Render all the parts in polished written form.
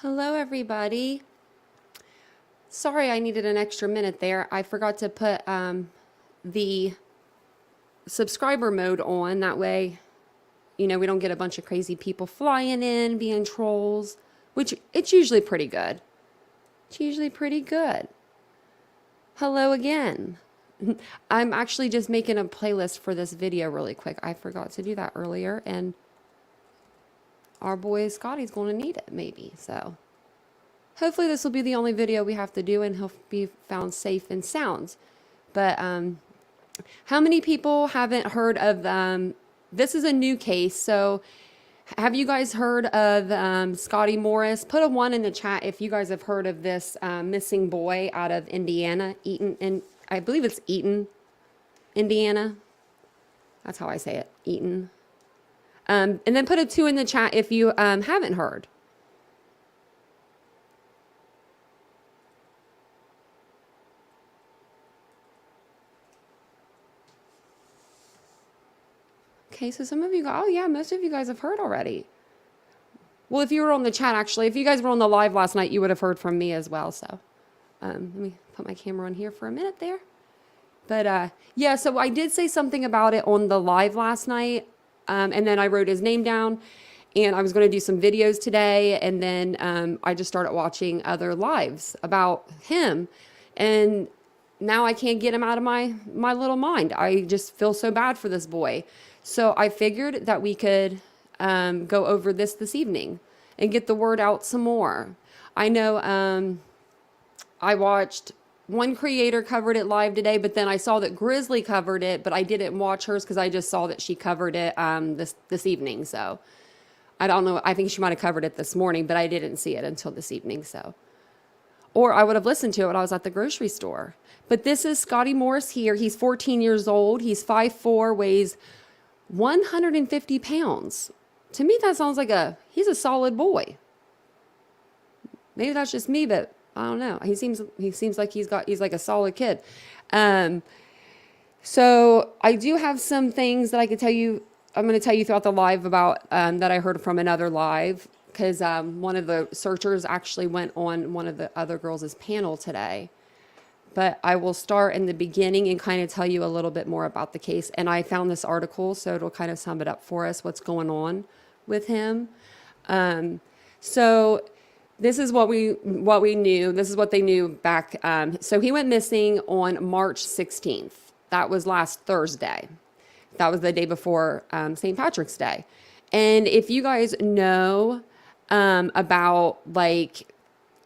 Hello, everybody. Sorry I needed an extra minute there. I forgot to put the subscriber mode on. That way, we don't get a bunch of crazy people flying in, being trolls, which it's usually pretty good. It's usually pretty good. Hello again. I'm actually just making a playlist for this video really quick. I forgot to do that earlier, and our boy Scottie's going to need it maybe, so hopefully this will be the only video we have to do and he'll be found safe and sound. But how many people haven't heard of this is a new case, so have you guys heard of Scottie Morris? Put a 1 in the chat if you guys have heard of this missing boy out of Indiana, Eaton, and I believe it's Eaton, Indiana. That's how I say it, Eaton. And then put a 2 in the chat if you haven't heard. Okay, so some of you go, oh yeah, most of you guys have heard already. Well, if you were on the chat, actually, if you guys were on the live last night, you would have heard from me as well. So let me put my camera on here for a minute there. But yeah, so I did say something about it on the live last night. And then I wrote his name down, and I was going to do some videos today. And then I just started watching other lives about him. And now I can't get him out of my little mind. I just feel so bad for this boy. So I figured that we could go over this evening and get the word out some more. I know I watched one creator covered it live today, but then I saw that Grizzly covered it, but I didn't watch hers because I just saw that she covered it this evening. So I don't know. I think she might have covered it this morning, but I didn't see it until this evening. So, or I would have listened to it when I was at the grocery store. But this is Scottie Morris here. He's 14 years old. He's 5'4", weighs 150 pounds. To me, that sounds like he's a solid boy. Maybe that's just me, but I don't know. He seems like he's like a solid kid. So I do have some things that I could tell you. I'm going to tell you throughout the live about that I heard from another live, because one of the searchers actually went on one of the other girls' panel today. But I will start in the beginning and kind of tell you a little bit more about the case. And I found this article, so it'll kind of sum it up for us, what's going on with him. So this is what we knew. This is what they knew back. So he went missing on March 16th. That was last Thursday. That was the day before St. Patrick's Day. And if you guys know about like,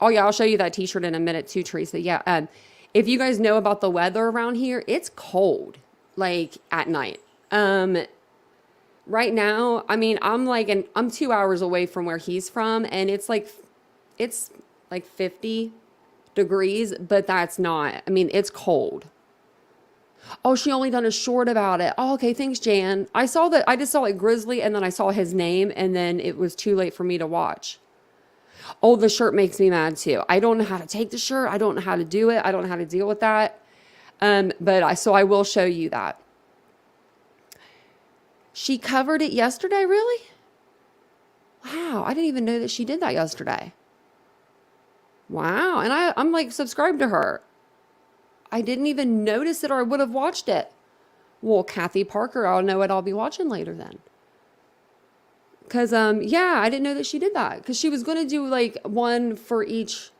oh yeah, I'll show you that t-shirt in a minute too, Teresa. Yeah. If you guys know about the weather around here, it's cold, like at night. Right now, I mean, I'm 2 hours away from where he's from, and it's like 50 degrees, but that's not, I mean, it's cold. Oh, she only done a short about it. Oh, okay. Thanks, Jan. I just saw like Grizzly, and then I saw his name, and then it was too late for me to watch. Oh, the shirt makes me mad too. I don't know how to take the shirt. I don't know how to do it. I don't know how to deal with that. So I will show you that. She covered it yesterday, really? Wow, I didn't even know that she did that yesterday. Wow, and I'm like subscribed to her. I didn't even notice it, or I would have watched it. Well, Kathy Parker, I'll know what I'll be watching later then. Because, yeah, I didn't know that she did that. Because she was going to do, like, one for each,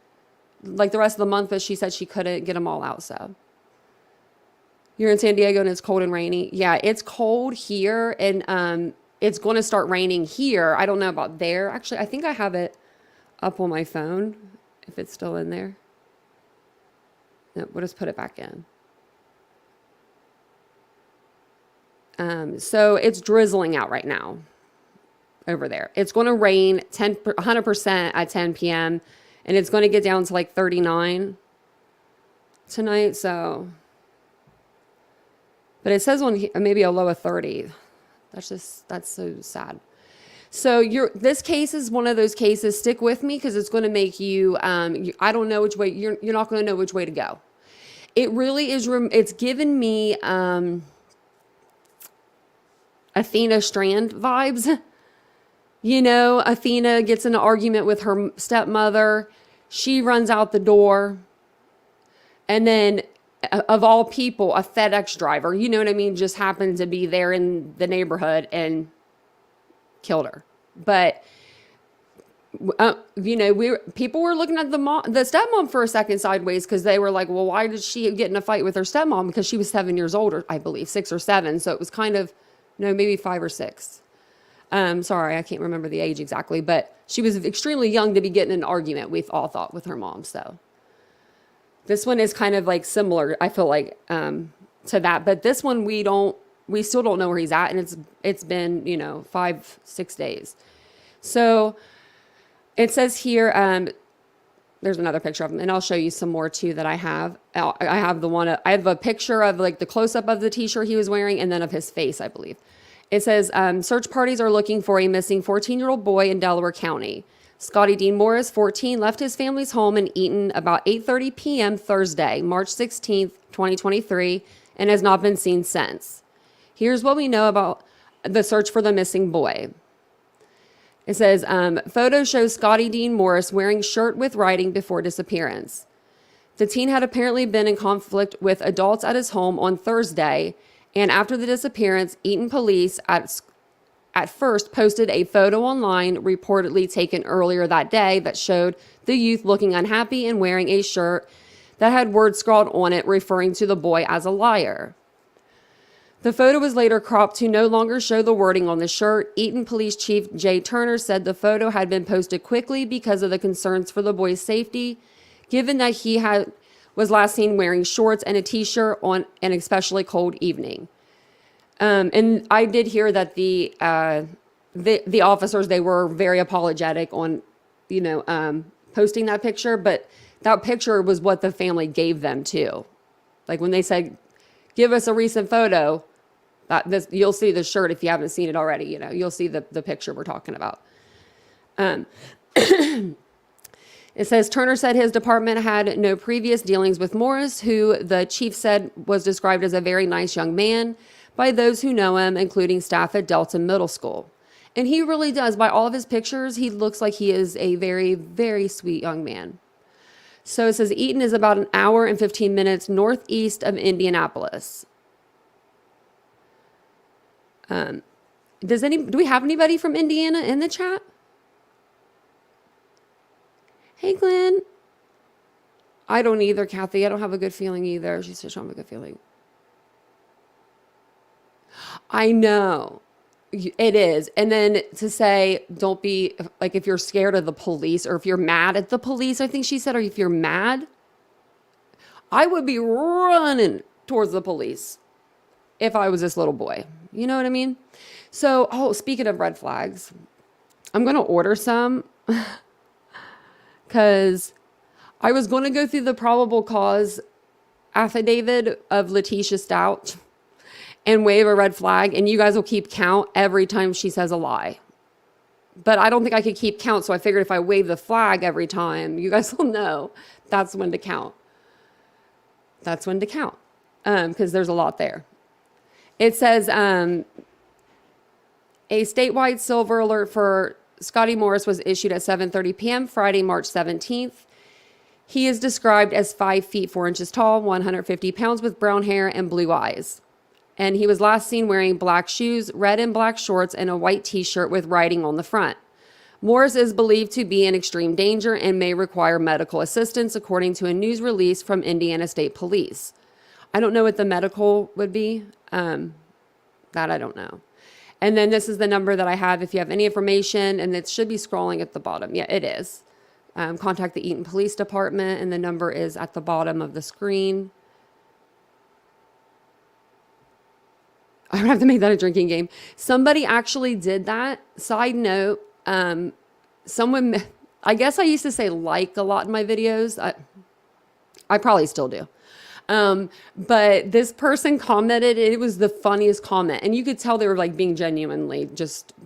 like, the rest of the month, but she said she couldn't get them all out, so. You're in San Diego and it's cold and rainy. Yeah, it's cold here, and it's going to start raining here. I don't know about there. Actually, I think I have it up on my phone, if it's still in there. No, we'll just put it back in. So it's drizzling out right now over there. It's going to rain 100% at 10 p.m. and it's going to get down to like 39 tonight. So, but it says on maybe a low of 30. That's so sad. So this case is one of those cases. Stick with me because it's going to make you. I don't know which way you're not going to know which way to go. It really is. It's given me Athena Strand vibes. Athena gets in an argument with her stepmother. She runs out the door. And then, of all people, a FedEx driver, you know what I mean, just happened to be there in the neighborhood and killed her. But, people were looking at the stepmom for a second sideways because they were like, well, why did she get in a fight with her stepmom? Because she was 7 years older, I believe, 6 or 7. So it was kind of, no, maybe 5 or 6. Sorry, I can't remember the age exactly, but she was extremely young to be getting in an argument, we all thought, with her mom. So this one is kind of like similar, I feel like, to that. But this one, we still don't know where he's at. And it's been, 5-6 days. So it says here, there's another picture of him, and I'll show you some more too that I have. I have a picture of like the close up of the t-shirt he was wearing and then of his face, I believe. It says, search parties are looking for a missing 14-year-old boy in Delaware County. Scottie Dean Morris, 14, left his family's home in Eaton about 8:30 p.m. Thursday, March 16th, 2023, and has not been seen since. Here's what we know about the search for the missing boy. It says, photo shows Scottie Dean Morris wearing shirt with writing before disappearance. The teen had apparently been in conflict with adults at his home on Thursday, and after the disappearance, Eaton police at first posted a photo online reportedly taken earlier that day that showed the youth looking unhappy and wearing a shirt that had words scrawled on it referring to the boy as a liar. The photo was later cropped to no longer show the wording on the shirt. Eaton Police Chief Jay Turner said the photo had been posted quickly because of the concerns for the boy's safety, given that he was last seen wearing shorts and a t-shirt on an especially cold evening. And I did hear that the officers, they were very apologetic on, posting that picture, but that picture was what the family gave them too. Like when they said, give us a recent photo, you'll see the shirt if you haven't seen it already, you'll see the picture we're talking about. It says Turner said his department had no previous dealings with Morris, who the chief said was described as a very nice young man by those who know him, including staff at Delta Middle School. And he really does. By all of his pictures, he looks like he is a very, very sweet young man. So it says Eaton is about an hour and 15 minutes northeast of Indianapolis. Do we have anybody from Indiana in the chat? Hey, Glenn. I don't either, Kathy. I don't have a good feeling either. She said, I don't have a good feeling. I know. It is. And then to say, don't be, like, if you're scared of the police or if you're mad at the police, I think she said, or if you're mad, I would be running towards the police if I was this little boy. You know what I mean? So, speaking of red flags, I'm going to order some because I was going to go through the probable cause affidavit of Letitia Stout and wave a red flag, and you guys will keep count every time she says a lie. But I don't think I could keep count, so I figured if I wave the flag every time, you guys will know that's when to count. That's when to count, because there's a lot there. It says a statewide silver alert for Scottie Morris was issued at 7:30 p.m. Friday, March 17th. He is described as 5 feet 4 inches tall, 150 pounds with brown hair and blue eyes. And he was last seen wearing black shoes, red and black shorts, and a white t-shirt with writing on the front. Morris is believed to be in extreme danger and may require medical assistance, according to a news release from Indiana State Police. I don't know what the medical would be. That I don't know. And then this is the number that I have if you have any information, and it should be scrolling at the bottom. Yeah, it is. Contact the Eaton Police Department, and the number is at the bottom of the screen. I would have to make that a drinking game. Somebody actually did that. Side note, someone, I guess I used to say like a lot in my videos. I probably still do. But this person commented, it was the funniest comment. And you could tell they were like being genuinely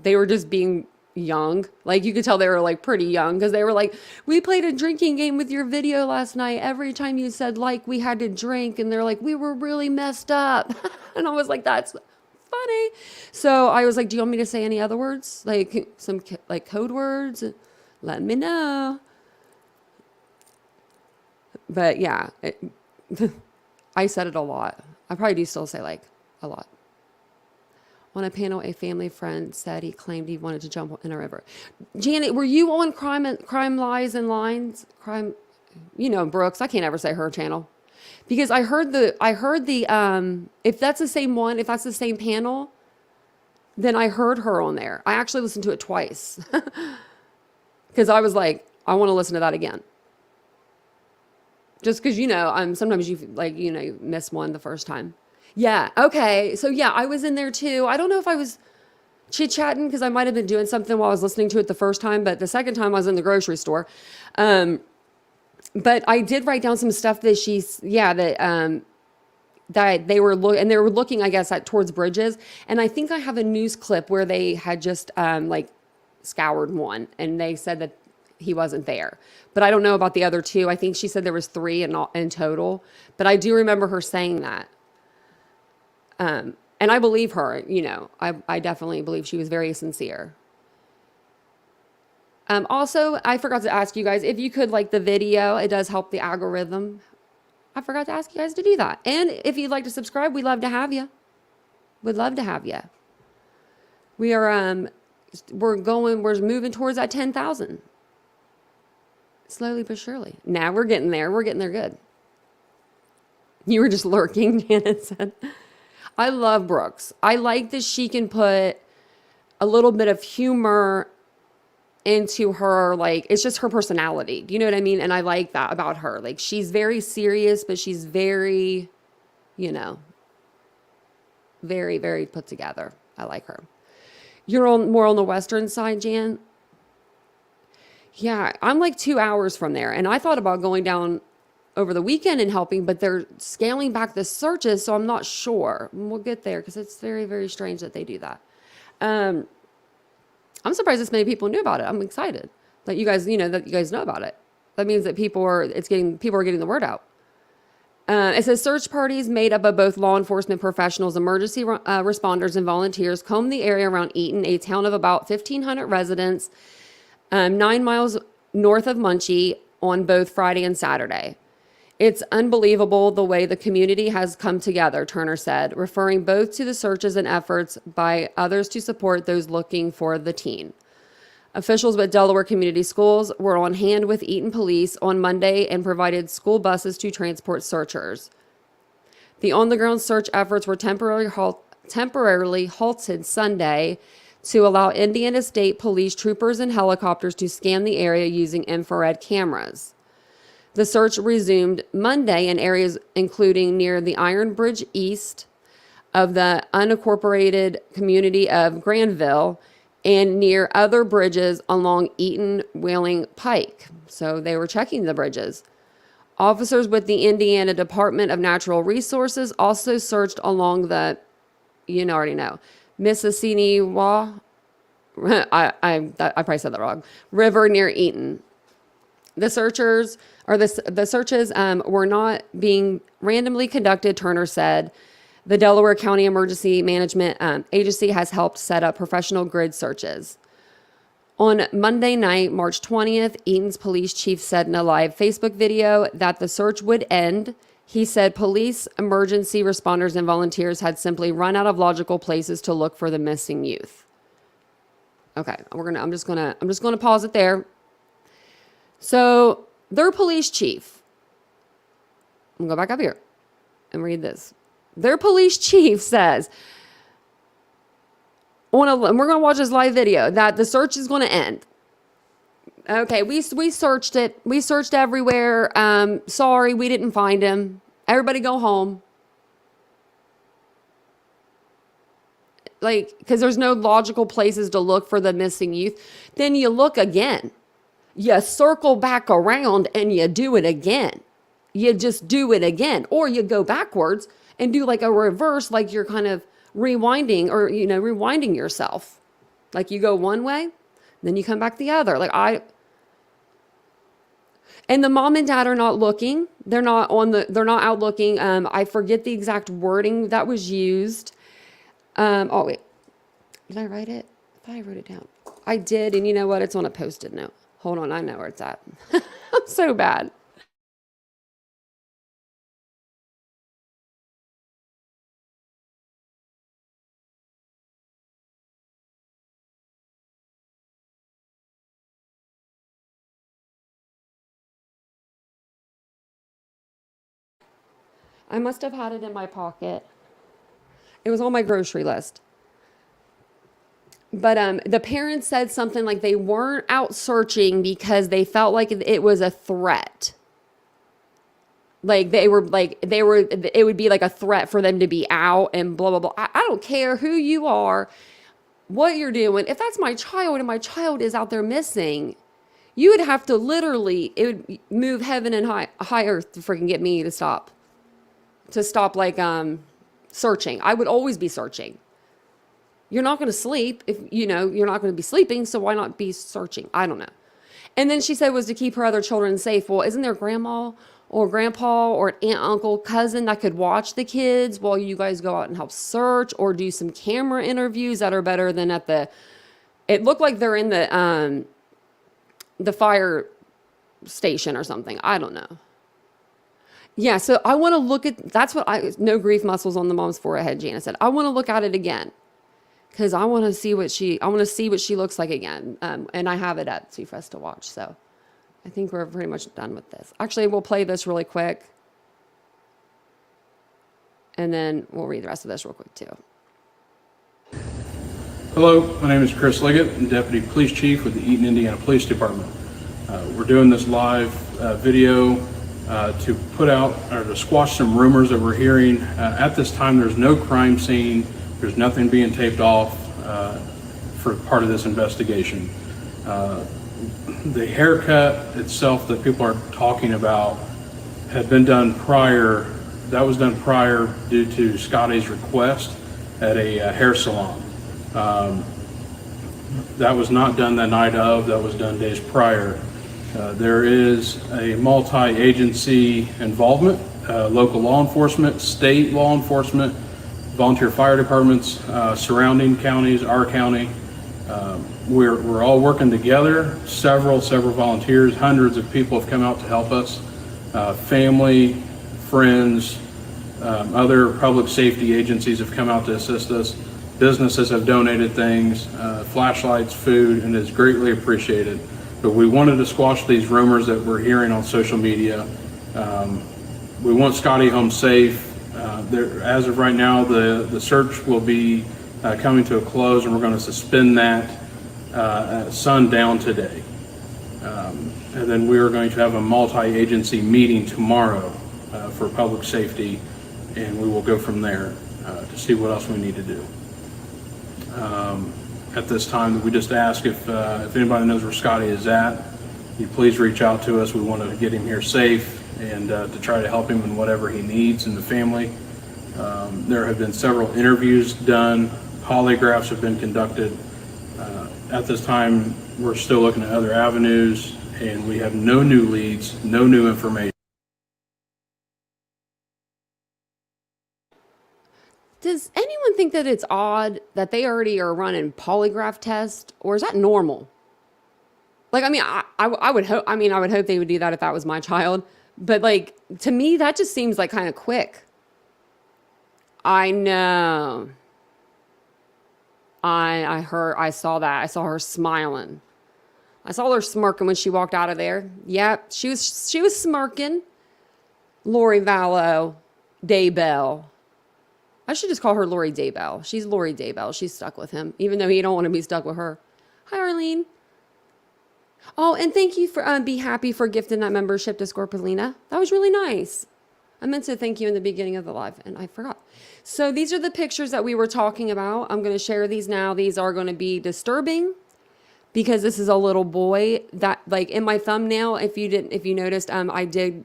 they were just being young. Like you could tell they were like pretty young because they were like, we played a drinking game with your video last night. Every time you said like we had to drink, and they're like, we were really messed up. And I was like, that's funny. So I was like, do you want me to say any other words? Like some like code words? Let me know. But yeah, I said it a lot. I probably do still say like a lot. On a panel, a family friend said he claimed he wanted to jump in a river. Janet, were you on Crime Lies and Lines? Brooks. I can't ever say her channel, because I heard the if that's the same one, if that's the same panel, then I heard her on there. I actually listened to it twice because I was like, I want to listen to that again. Just because, sometimes you miss one the first time. Yeah. Okay. So yeah, I was in there too. I don't know if I was chit-chatting because I might have been doing something while I was listening to it the first time, but the second time I was in the grocery store. But I did write down some stuff that that they were looking, I guess, towards bridges. And I think I have a news clip where they had just scoured one, and they said that he wasn't there. But I don't know about the other two. I think she said there was 3 in total. But I do remember her saying that. And I believe her, I definitely believe she was very sincere. Also, I forgot to ask you guys, if you could like the video, it does help the algorithm. I forgot to ask you guys to do that. And if you'd like to subscribe, we'd love to have you. We'd love to have you. We are, we're moving towards that 10,000. Slowly but surely. Now we're getting there. We're getting there good. You were just lurking, Janet said. I love Brooks. I like that she can put a little bit of humor into her, like, it's just her personality. Do you know what I mean? And I like that about her. Like, she's very serious, but she's very, very, very put together. I like her. You're more on the western side, Jan? Yeah, I'm like 2 hours from there. And I thought about going down over the weekend and helping, but they're scaling back the searches, so I'm not sure. We'll get there because it's very, very strange that they do that. I'm surprised this many people knew about it. I'm excited that you guys, know about it. That means that people are getting the word out. It says search parties made up of both law enforcement professionals, emergency responders, and volunteers combed the area around Eaton, a town of about 1,500 residents, 9 miles north of Muncie, on both Friday and Saturday. It's unbelievable the way the community has come together, Turner said, referring both to the searches and efforts by others to support those looking for the teen. Officials with Delaware Community Schools were on hand with Eaton police on Monday and provided school buses to transport searchers. The on-the-ground search efforts were temporarily halted Sunday to allow Indiana State Police troopers and helicopters to scan the area using infrared cameras. The search resumed Monday in areas including near the Iron Bridge east of the unincorporated community of Granville and near other bridges along Eaton-Whaling Pike. So they were checking the bridges. Officers with the Indiana Department of Natural Resources also searched along the, Mississippi, I probably said that wrong, river near Eaton. The searches were not being randomly conducted, Turner said. The Delaware County Emergency Management Agency has helped set up professional grid searches. On Monday night, March 20th, Eaton's police chief said in a live Facebook video that the search would end. He said police, emergency responders, and volunteers had simply run out of logical places to look for the missing youth. Okay, I'm just gonna pause it there. So their police chief, I'm gonna go back up here and read this. Their police chief says, we're going to watch this live video, that the search is going to end. Okay, we searched it. We searched everywhere. Sorry, we didn't find him. Everybody go home. Because there's no logical places to look for the missing youth. Then you look again. You circle back around and you do it again. You just do it again. Or you go backwards and do like a reverse, like you're kind of rewinding or, rewinding yourself. Like you go one way, then you come back the other. And the mom and dad are not looking. They're not out looking. I forget the exact wording that was used. Oh, wait. Did I write it? I thought I wrote it down. I did, and you know what? It's on a Post-it note. Hold on, I know where it's at. I'm so bad. I must have had it in my pocket. It was on my grocery list. But the parents said something like they weren't out searching because they felt like it was a threat. Like it would be like a threat for them to be out and blah, blah, blah. I don't care who you are, what you're doing. If that's my child and my child is out there missing, you would have to literally, it would move heaven and high earth to freaking get me to stop. Like searching. I would always be searching. You're not going to sleep if you're not going to be sleeping, so why not be searching? I don't know. And then she said was to keep her other children safe. Well, isn't there grandma or grandpa or an aunt, uncle, cousin that could watch the kids while you guys go out and help search, or do some camera interviews that are better than it looked like they're in the fire station or something. I don't know. Yeah, so I want to look at, no grief muscles on the mom's forehead, Jana said. I want to look at it again because I want to see what she looks like again. And I have it up too for us to watch. So I think we're pretty much done with this. Actually, we'll play this really quick. And then we'll read the rest of this real quick too. Hello, my name is Chris Ligget. I'm Deputy Police Chief with the Eaton, Indiana Police Department. We're doing this live video to put out or to squash some rumors that we're hearing. At this time, there's no crime scene. There's nothing being taped off for part of this investigation. The haircut itself that people are talking about had been done prior. That was done prior due to Scottie's request at a hair salon. That was not done the night of. That was done days prior. There is a multi-agency involvement, local law enforcement, state law enforcement, volunteer fire departments, surrounding counties, our county. We're all working together. Several volunteers, hundreds of people have come out to help us. Family, friends, other public safety agencies have come out to assist us. Businesses have donated things, flashlights, food, and it's greatly appreciated. But we wanted to squash these rumors that we're hearing on social media. We want Scottie home safe. As of right now, the search will be coming to a close, and we're going to suspend that at sundown today. And then we are going to have a multi-agency meeting tomorrow for public safety, and we will go from there to see what else we need to do. At this time, we just ask if anybody knows where Scottie is at, you please reach out to us. We want to get him here safe and to try to help him in whatever he needs in the family. There have been several interviews done, polygraphs have been conducted. At this time, we're still looking at other avenues, and we have no new leads, no new information. Does anyone think that it's odd that they already are running polygraph tests, or is that normal? Like, I mean, I would hope. I mean, I would hope they would do that if that was my child. But like, to me, that just seems like kind of quick. I know. I saw that. I saw her smiling. I saw her smirking when she walked out of there. Yep, she was smirking. Lori Vallow, Daybell. I should just call her Lori Daybell. She's Lori Daybell. She's stuck with him, even though he don't want to be stuck with her. Hi, Arlene. Oh, and thank you for Be Happy for gifting that membership to Scorpelina. That was really nice. I meant to thank you in the beginning of the live, and I forgot. So these are the pictures that we were talking about. I'm going to share these now. These are going to be disturbing because this is a little boy that, like, in my thumbnail, if you noticed, I did,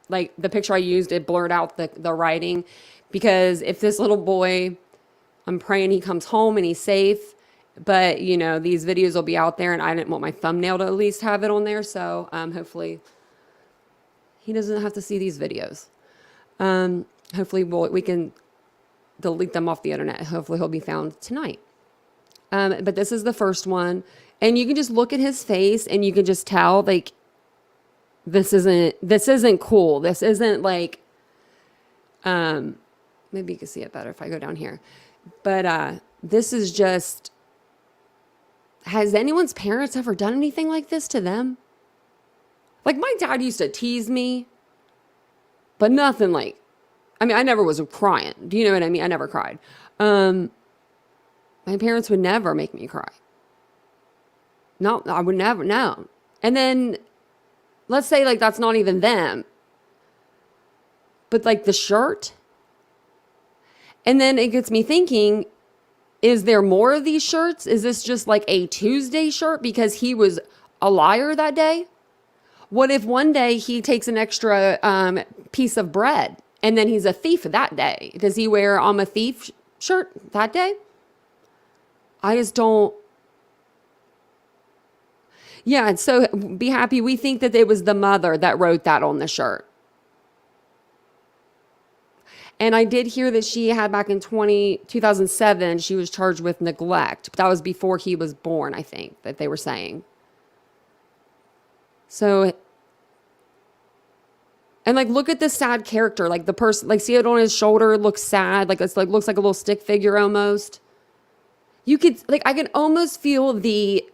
like, the picture I used, it blurred out the writing. Because if this little boy, I'm praying he comes home and he's safe, but these videos will be out there, and I didn't want my thumbnail to at least have it on there. So hopefully he doesn't have to see these videos. Hopefully we can delete them off the internet. Hopefully he'll be found tonight. But this is the first one. And you can just look at his face and you can just tell, like, this isn't cool. This isn't like, maybe you can see it better if I go down here. But this is just, has anyone's parents ever done anything like this to them? Like, my dad used to tease me, but nothing like, I mean, I never was crying. Do you know what I mean? I never cried. My parents would never make me cry. No, I would never, no. And then, let's say, like, that's not even them. But, like, the shirt. And then it gets me thinking, is there more of these shirts? Is this just like a Tuesday shirt because he was a liar that day? What if one day he takes an extra piece of bread and then he's a thief that day? Does he wear I'm a thief shirt that day? I just don't. Yeah, so be happy. We think that it was the mother that wrote that on the shirt. And I did hear that she had back in 2007, she was charged with neglect. But that was before he was born, I think, that they were saying. So, and like, look at this sad character. Like the person, like see it on his shoulder, it looks sad. Like it's like, looks like a little stick figure almost. You could, like, I can almost feel the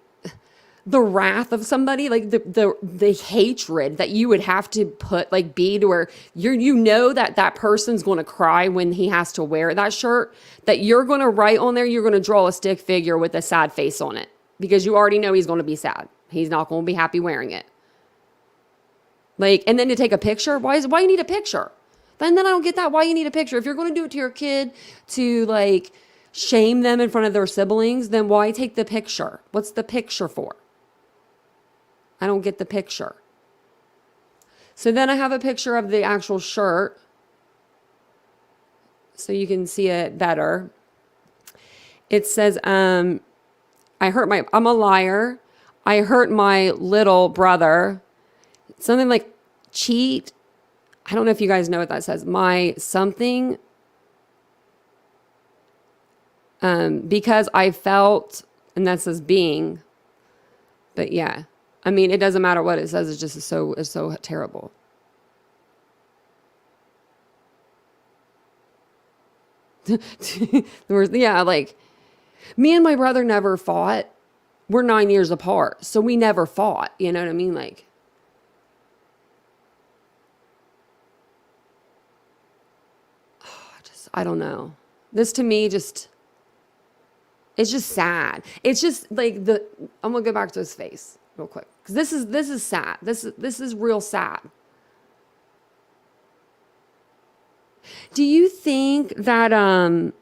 wrath of somebody, like the hatred that you would have to put, like, be to where you know that person's going to cry when he has to wear that shirt, that you're going to write on there, you're going to draw a stick figure with a sad face on it because you already know he's going to be sad. He's not going to be happy wearing it. Like, and then to take a picture, why you need a picture? Then I don't get that. Why you need a picture? If you're going to do it to your kid to, like, shame them in front of their siblings, then why take the picture? What's the picture for? I don't get the picture. So then I have a picture of the actual shirt so you can see it better. It says, I'm a liar. I hurt my little brother. Something like cheat. I don't know if you guys know what that says. My something. Because I felt, and that says being. But yeah. I mean, it doesn't matter what it says. It's just it's so terrible. Yeah, like, me and my brother never fought. We're 9 years apart, so we never fought. You know what I mean? Like, I don't know. This to me it's just sad. It's just like I'm gonna go back to his face real quick. Because this is sad. This is real sad. Do you think that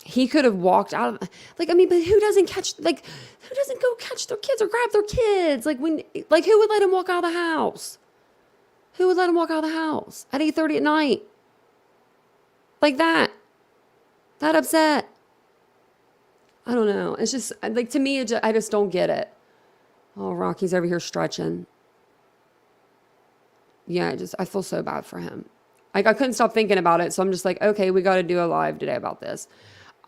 he could have walked out of, like, I mean, but who doesn't go catch their kids or grab their kids? Like, who would let him walk out of the house? Who would let him walk out of the house at 8:30 at night? Like that upset. I don't know. It's just, like, to me, I just don't get it. Oh, Rocky's over here stretching. Yeah, I feel so bad for him. Like, I couldn't stop thinking about it. So I'm just like, okay, we got to do a live today about this.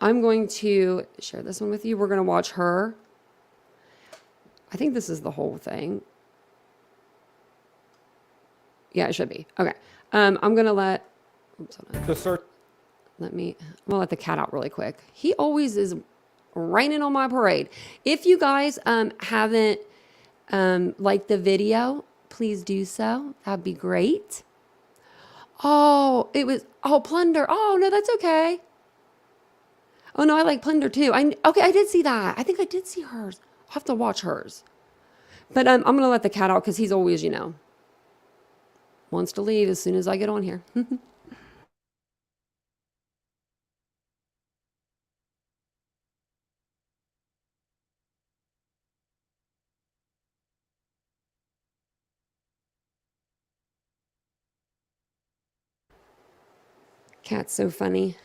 I'm going to share this one with you. We're going to watch her. I think this is the whole thing. Yeah, it should be. Okay. I'm going to let, oops, hold on. I'm going to let the cat out really quick. He always is raining on my parade. If you guys haven't liked the video, please do so. That'd be great. Oh, Plunder. Oh, no, that's okay. Oh, no, I like Plunder too. Okay, I did see that. I think I did see hers. I'll have to watch hers. But I'm going to let the cat out because he's always, wants to leave as soon as I get on here. Cat's so funny.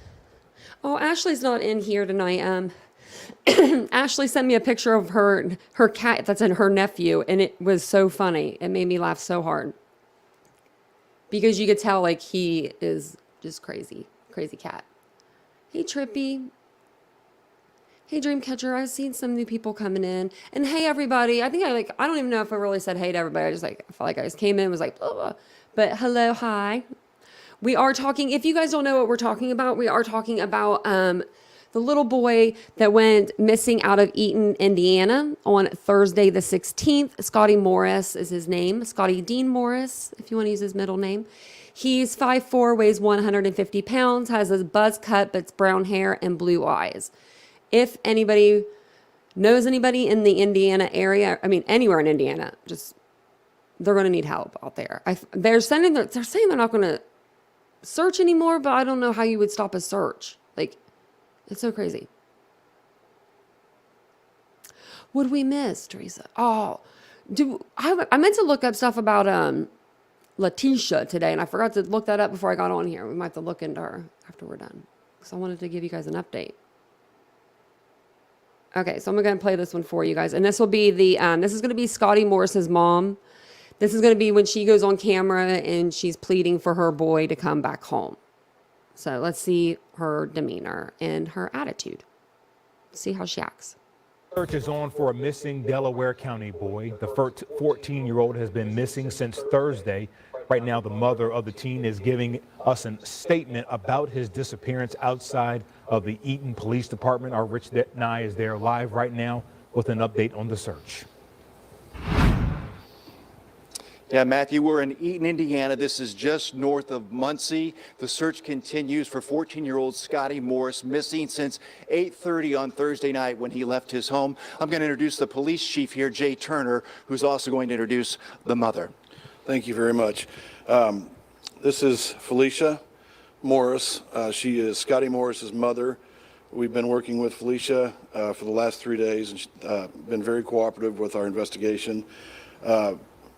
Oh, Ashley's not in here tonight. Ashley sent me a picture of her cat that's in her nephew, and it was so funny. It made me laugh so hard. Because you could tell, like, he is Just crazy, crazy cat. Hey, Trippy. Hey, Dreamcatcher. I've seen some new people coming in. And hey, everybody. I don't even know if I really said hey to everybody. I felt like I just came in, was like, blah, blah. But hello, hi. We are talking, if you guys don't know what we're talking about, we are talking about the little boy that went missing out of Eaton, Indiana on Thursday the 16th. Scottie Morris is his name. Scottie Dean Morris, if you want to use his middle name. He's 5'4", weighs 150 pounds, has a buzz cut, but it's brown hair and blue eyes. If anybody knows anybody in the Indiana area, I mean, anywhere in Indiana, they're going to need help out there. They're saying they're not going to search anymore, but I don't know how you would stop a search. Like, it's so crazy. What'd we miss, Teresa? Oh, I meant to look up stuff about Letitia today, and I forgot to look that up before I got on here. We might have to look into her after we're done, because I wanted to give you guys an update. Okay, so I'm going to play this one for you guys, and this will be this is going to be Scottie Morris's mom. This is going to be when she goes on camera and she's pleading for her boy to come back home. So let's see her demeanor and her attitude. See how she acts. Search is on for a missing Delaware County boy. The 14-year-old has been missing since Thursday. Right now, the mother of the teen is giving us a statement about his disappearance outside of the Eaton Police Department. Our Rich Nye is there live right now with an update on the search. Yeah, Matthew, we're in Eaton, Indiana. This is just north of Muncie. The search continues for 14-year-old Scottie Morris, missing since 8:30 on Thursday night when he left his home. I'm going to introduce the police chief here, Jay Turner, who's also going to introduce the mother. Thank you very much. This is Felicia Morris. She is Scottie Morris's mother. We've been working with Felicia for the last 3 days, and she's been very cooperative with our investigation.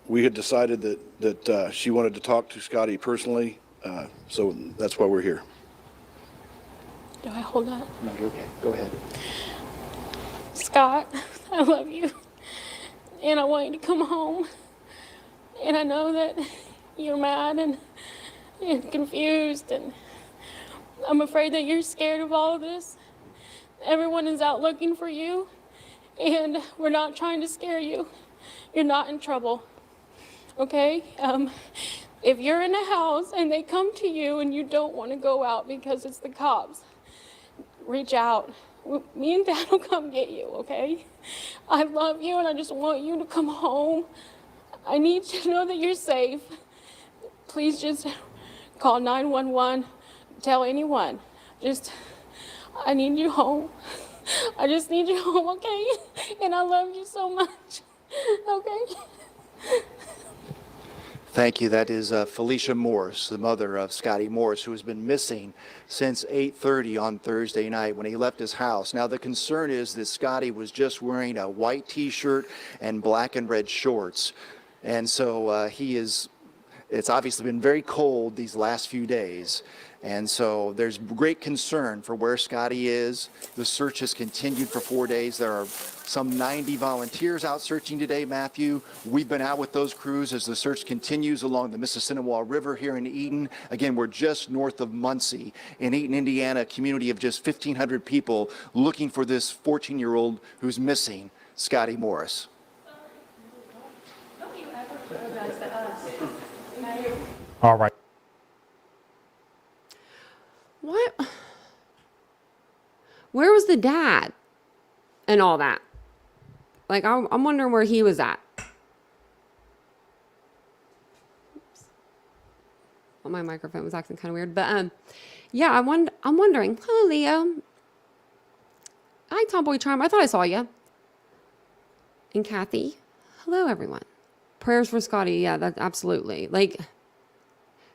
We had decided that she wanted to talk to Scottie personally, so that's why we're here. Do I hold that? No, you're okay. Go ahead. Scott, I love you. And I want you to come home. And I know that you're mad and confused, and I'm afraid that you're scared of all of this. Everyone is out looking for you, and we're not trying to scare you. You're not in trouble. Okay? If you're in a house and they come to you and you don't want to go out because it's the cops, reach out. Me and Dad will come get you, okay? I love you and I just want you to come home. I need to know that you're safe. Please just call 911. Tell anyone. I need you home. I just need you home, okay? And I love you so much, okay? Thank you. That is Felicia Morris, the mother of Scottie Morris, who has been missing since 8:30 on Thursday night when he left his house. Now, the concern is that Scottie was just wearing a white T-shirt and black and red shorts. And so it's obviously been very cold these last few days. And so there's great concern for where Scottie is. The search has continued for 4 days. There are some 90 volunteers out searching today, Matthew. We've been out with those crews as the search continues along the Mississinawa River here in Eaton. Again, we're just north of Muncie in Eaton, Indiana, a community of just 1,500 people looking for this 14-year-old who's missing, Scottie Morris. All right. What? Where was the dad and all that? Like, I'm wondering where he was at. Oops. Well, my microphone was acting kind of weird. But, yeah, I'm wondering. Hello, Leo. Hi, Tomboy Charm. I thought I saw you. And Kathy. Hello, everyone. Prayers for Scottie. Yeah, that absolutely. Like,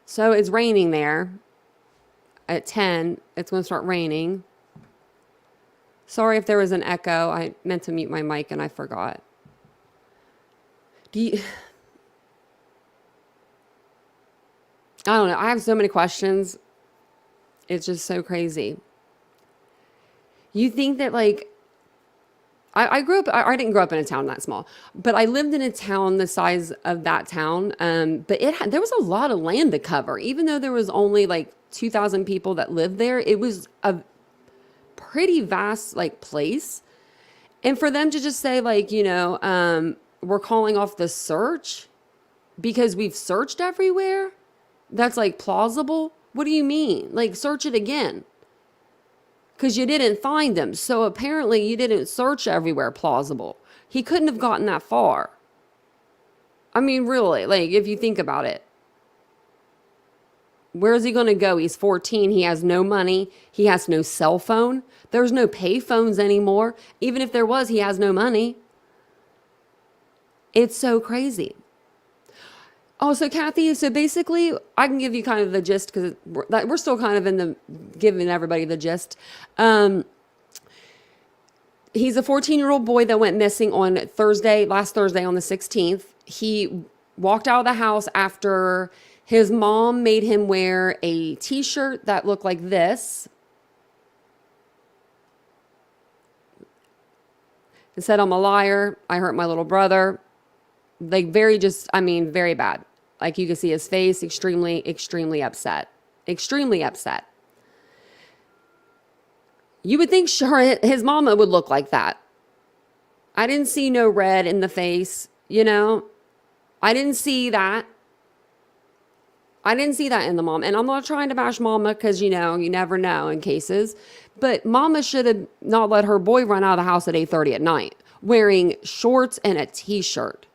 so it's raining there. At 10, it's going to start raining. Sorry if there was an echo. I meant to mute my mic and I forgot. I don't know. I have so many questions. It's just so crazy. You think that, like, I grew up, I didn't grow up in a town that small, but I lived in a town the size of that town. But there was a lot of land to cover, even though there was only like 2,000 people that lived there. It was a pretty vast like place. And for them to just say like, we're calling off the search because we've searched everywhere, that's like plausible. What do you mean? Like, search it again. Because you didn't find him. So apparently you didn't search everywhere plausible. He couldn't have gotten that far. I mean, really, like, if you think about it. Where is he going to go? He's 14. He has no money. He has no cell phone. There's no pay phones anymore. Even if there was, he has no money. It's so crazy. Oh, so Kathy, so basically, I can give you kind of the gist because we're still kind of in the giving everybody the gist. He's a 14-year-old boy that went missing on last Thursday on the 16th. He walked out of the house after his mom made him wear a t-shirt that looked like this. It said, "I'm a liar. I hurt my little brother." Like very bad. Like you can see his face, extremely, extremely upset. Extremely upset. You would think sure his mama would look like that. I didn't see no red in the face, I didn't see that. I didn't see that in the mom. And I'm not trying to bash mama because, you never know in cases. But mama should have not let her boy run out of the house at 8:30 at night wearing shorts and a t-shirt.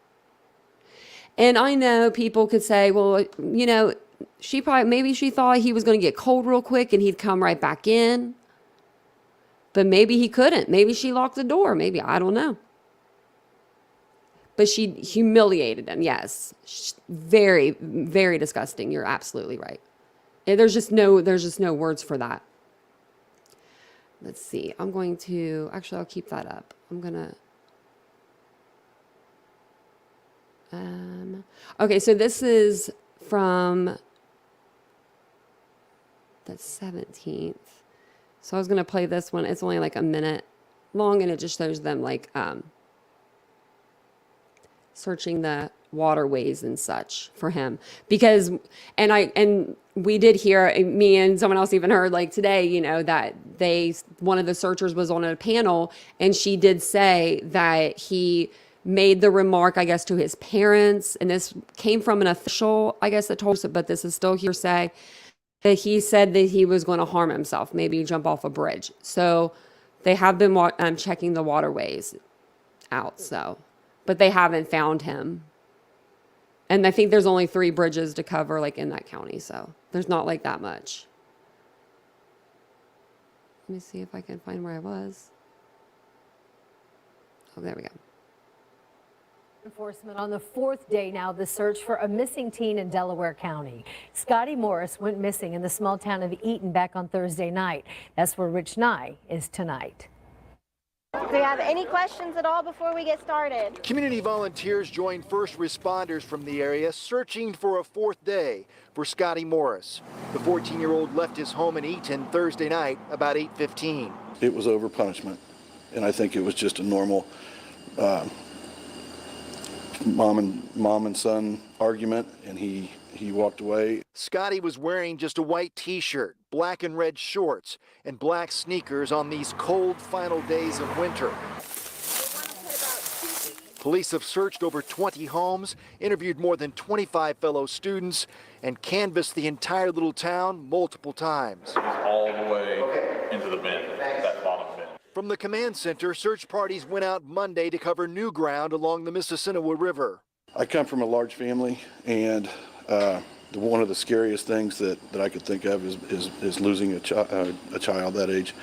And I know people could say, well, maybe she thought he was going to get cold real quick and he'd come right back in. But maybe he couldn't. Maybe she locked the door. Maybe, I don't know. But she humiliated him. Yes. Very, very disgusting. You're absolutely right. And there's just no words for that. Let's see. I'll keep that up. Okay, so this is from the 17th. So I was going to play this one. It's only like a minute long, and it just shows them like searching the waterways and such for him. Because, and we did hear, me and someone else even heard like today, that one of the searchers was on a panel, and she did say that he made the remark, I guess, to his parents, and this came from an official, I guess, that told us, but this is still hearsay, that he said that he was going to harm himself, maybe jump off a bridge. So they have been checking the waterways out, but they haven't found him. And I think there's only 3 bridges to cover, like, in that county, so there's not, like, that much. Let me see if I can find where I was. Oh, there we go. Enforcement on the 4th day now, the search for a missing teen in Delaware County. Scottie Morris went missing in the small town of Eaton back on Thursday night. That's where Rich Nye is tonight. Do you have any questions at all before we get started? Community volunteers joined first responders from the area searching for a 4th day for Scottie Morris. The 14-year-old left his home in Eaton Thursday night about 8:15. It was over punishment, and I think it was just a normal mom and son argument, and he walked away. Scottie was wearing just a white t-shirt, black and red shorts, and black sneakers on these cold final days of winter. Police have searched over 20 homes, interviewed more than 25 fellow students, and canvassed the entire little town multiple times. All the way into the bin, that bottom bin. From the command center, search parties went out Monday to cover new ground along the Mississinawa River. I come from a large family, and one of the scariest things that I could think of is losing a child that age.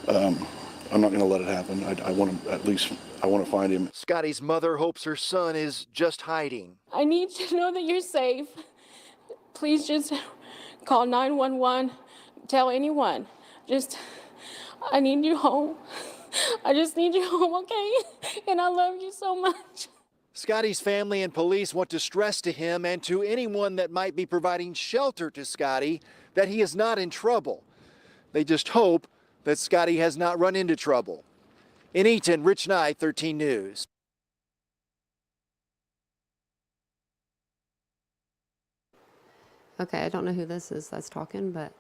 I'm not going to let it happen. I want to find him. Scottie's mother hopes her son is just hiding. I need to know that you're safe. Please just call 911. Tell anyone. I need you home. I just need you home, okay? And I love you so much. Scottie's family and police want to stress to him and to anyone that might be providing shelter to Scottie that he is not in trouble. They just hope that Scottie has not run into trouble. In Eaton, Rich Nye, 13 News. Okay, I don't know who this is that's talking, but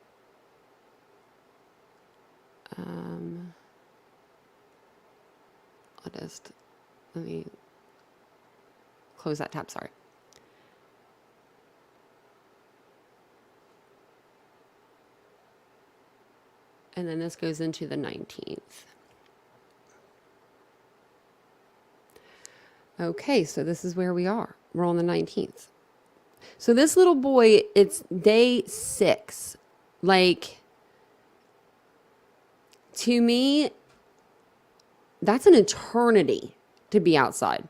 let me close that tab, sorry. And then this goes into the 19th. Okay, so this is where we are. We're on the 19th. So this little boy, it's day 6. Like, to me, that's an eternity to be outside.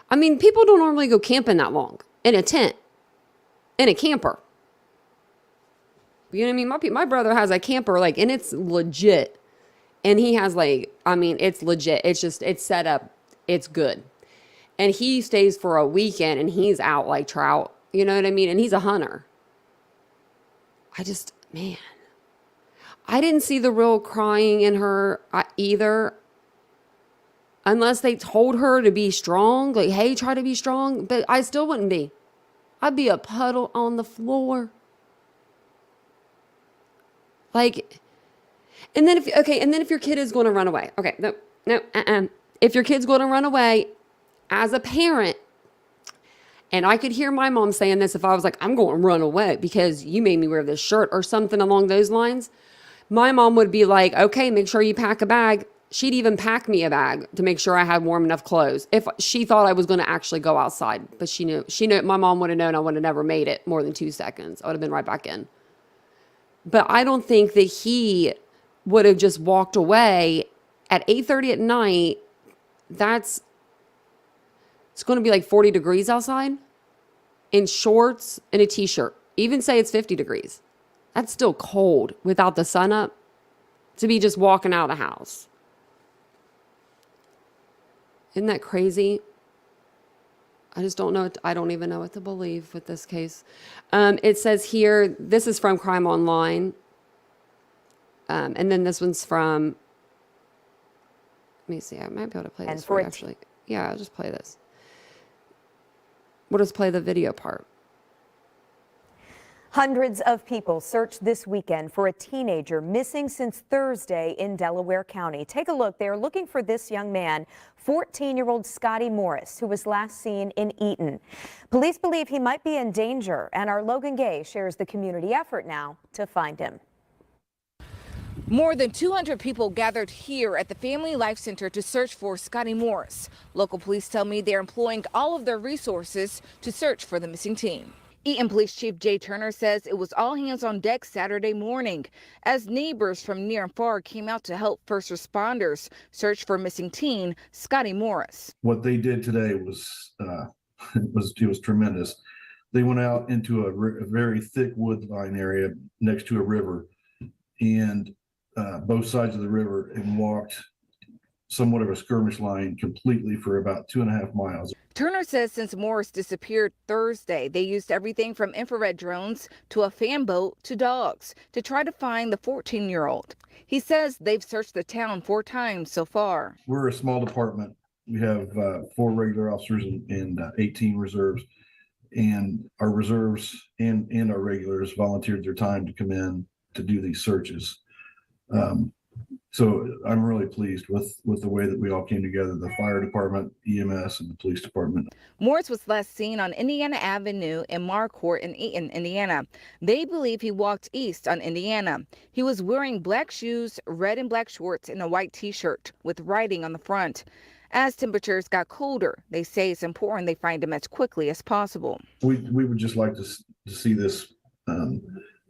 I mean, people don't normally go camping that long in a tent, in a camper. You know what I mean? My brother has a camper, like, and it's legit. And he has, like, I mean, it's legit. It's just, it's set up. It's good. And he stays for a weekend and he's out like trout. You know what I mean? And he's a hunter. Man. I didn't see the real crying in her either. Unless they told her to be strong. Like, hey, try to be strong. But I still wouldn't be. I'd be a puddle on the floor. Like, and then if your kid is going to run away. Okay, no. If your kid's going to run away, as a parent, and I could hear my mom saying this if I was like, I'm going to run away because you made me wear this shirt or something along those lines. My mom would be like, okay, make sure you pack a bag. She'd even pack me a bag to make sure I had warm enough clothes if she thought I was going to actually go outside. But she knew my mom would have known I would have never made it more than 2 seconds. I would have been right back in. But I don't think that he would have just walked away at 8:30 at night. It's going to be like 40 degrees outside in shorts and a t-shirt. Even say it's 50 degrees. That's still cold without the sun up to be just walking out of the house. Isn't that crazy? I just don't know. I don't even know what to believe with this case. It says here, this is from Crime Online. And then this one's from, let me see. I might be able to play this for you, actually. Yeah, I'll just play this. We'll just play the video part. Hundreds of people searched this weekend for a teenager missing since Thursday in Delaware County. Take a look. They are looking for this young man, 14-year-old Scottie Morris, who was last seen in Eaton. Police believe he might be in danger, and our Logan Gay shares the community effort now to find him. More than 200 people gathered here at the Family Life Center to search for Scottie Morris. Local police tell me they're employing all of their resources to search for the missing teen. Eaton Police Chief Jay Turner says it was all hands on deck Saturday morning as neighbors from near and far came out to help first responders search for missing teen Scottie Morris. What they did today was it was tremendous. They went out into a very thick woodline area next to a river, and both sides of the river, and walked somewhat of a skirmish line completely for about 2.5 miles. Turner says since Morris disappeared Thursday, they used everything from infrared drones to a fan boat to dogs to try to find the 14-year-old. He says they've searched the town 4 times so far. We're a small department. We have 4 regular officers and 18 reserves. And our reserves and our regulars volunteered their time to come in to do these searches. So I'm really pleased with the way that we all came together, the fire department, EMS, and the police department. Morris was last seen on Indiana Avenue in Marquardt in Eaton, Indiana. They believe he walked east on Indiana. He was wearing black shoes, red and black shorts, and a white t-shirt with writing on the front. As temperatures got colder, they say it's important they find him as quickly as possible. We would just like to see this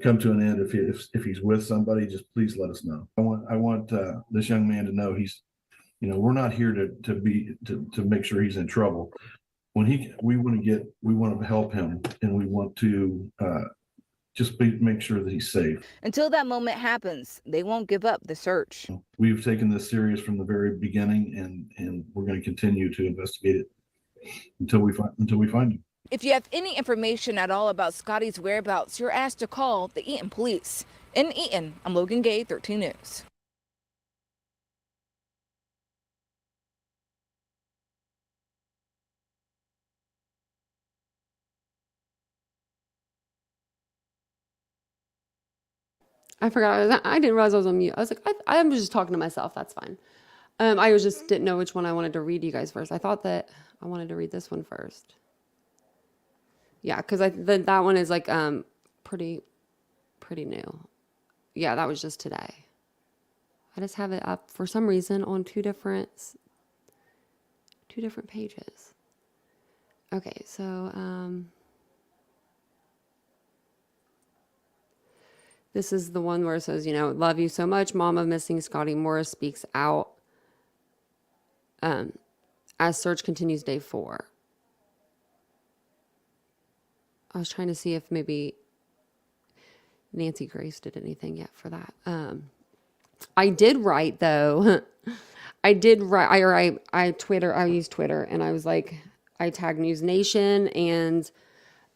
come to an end. If he's with somebody, just please let us know. I want this young man to know we're not here to make sure he's in trouble. We want to help him, and we want to make sure that he's safe. Until that moment happens, they won't give up the search. We've taken this serious from the very beginning, and we're going to continue to investigate it until we find him. If you have any information at all about Scottie's whereabouts, you're asked to call the Eaton Police. In Eaton, I'm Logan Gay, 13 News. I forgot. I didn't realize I was on mute. I was like, I'm just talking to myself. That's fine. I was just didn't know which one I wanted to read you guys first. I thought that I wanted to read this one first. Yeah, because that one is like pretty new. Yeah, that was just today. I just have it up for some reason on two different pages. Okay, so this is the one where it says, love you so much. Mom of missing Scottie Morris speaks out as search continues day 4. I was trying to see if maybe Nancy Grace did anything yet for that. I did write though. I used Twitter and I was like, I tagged News Nation and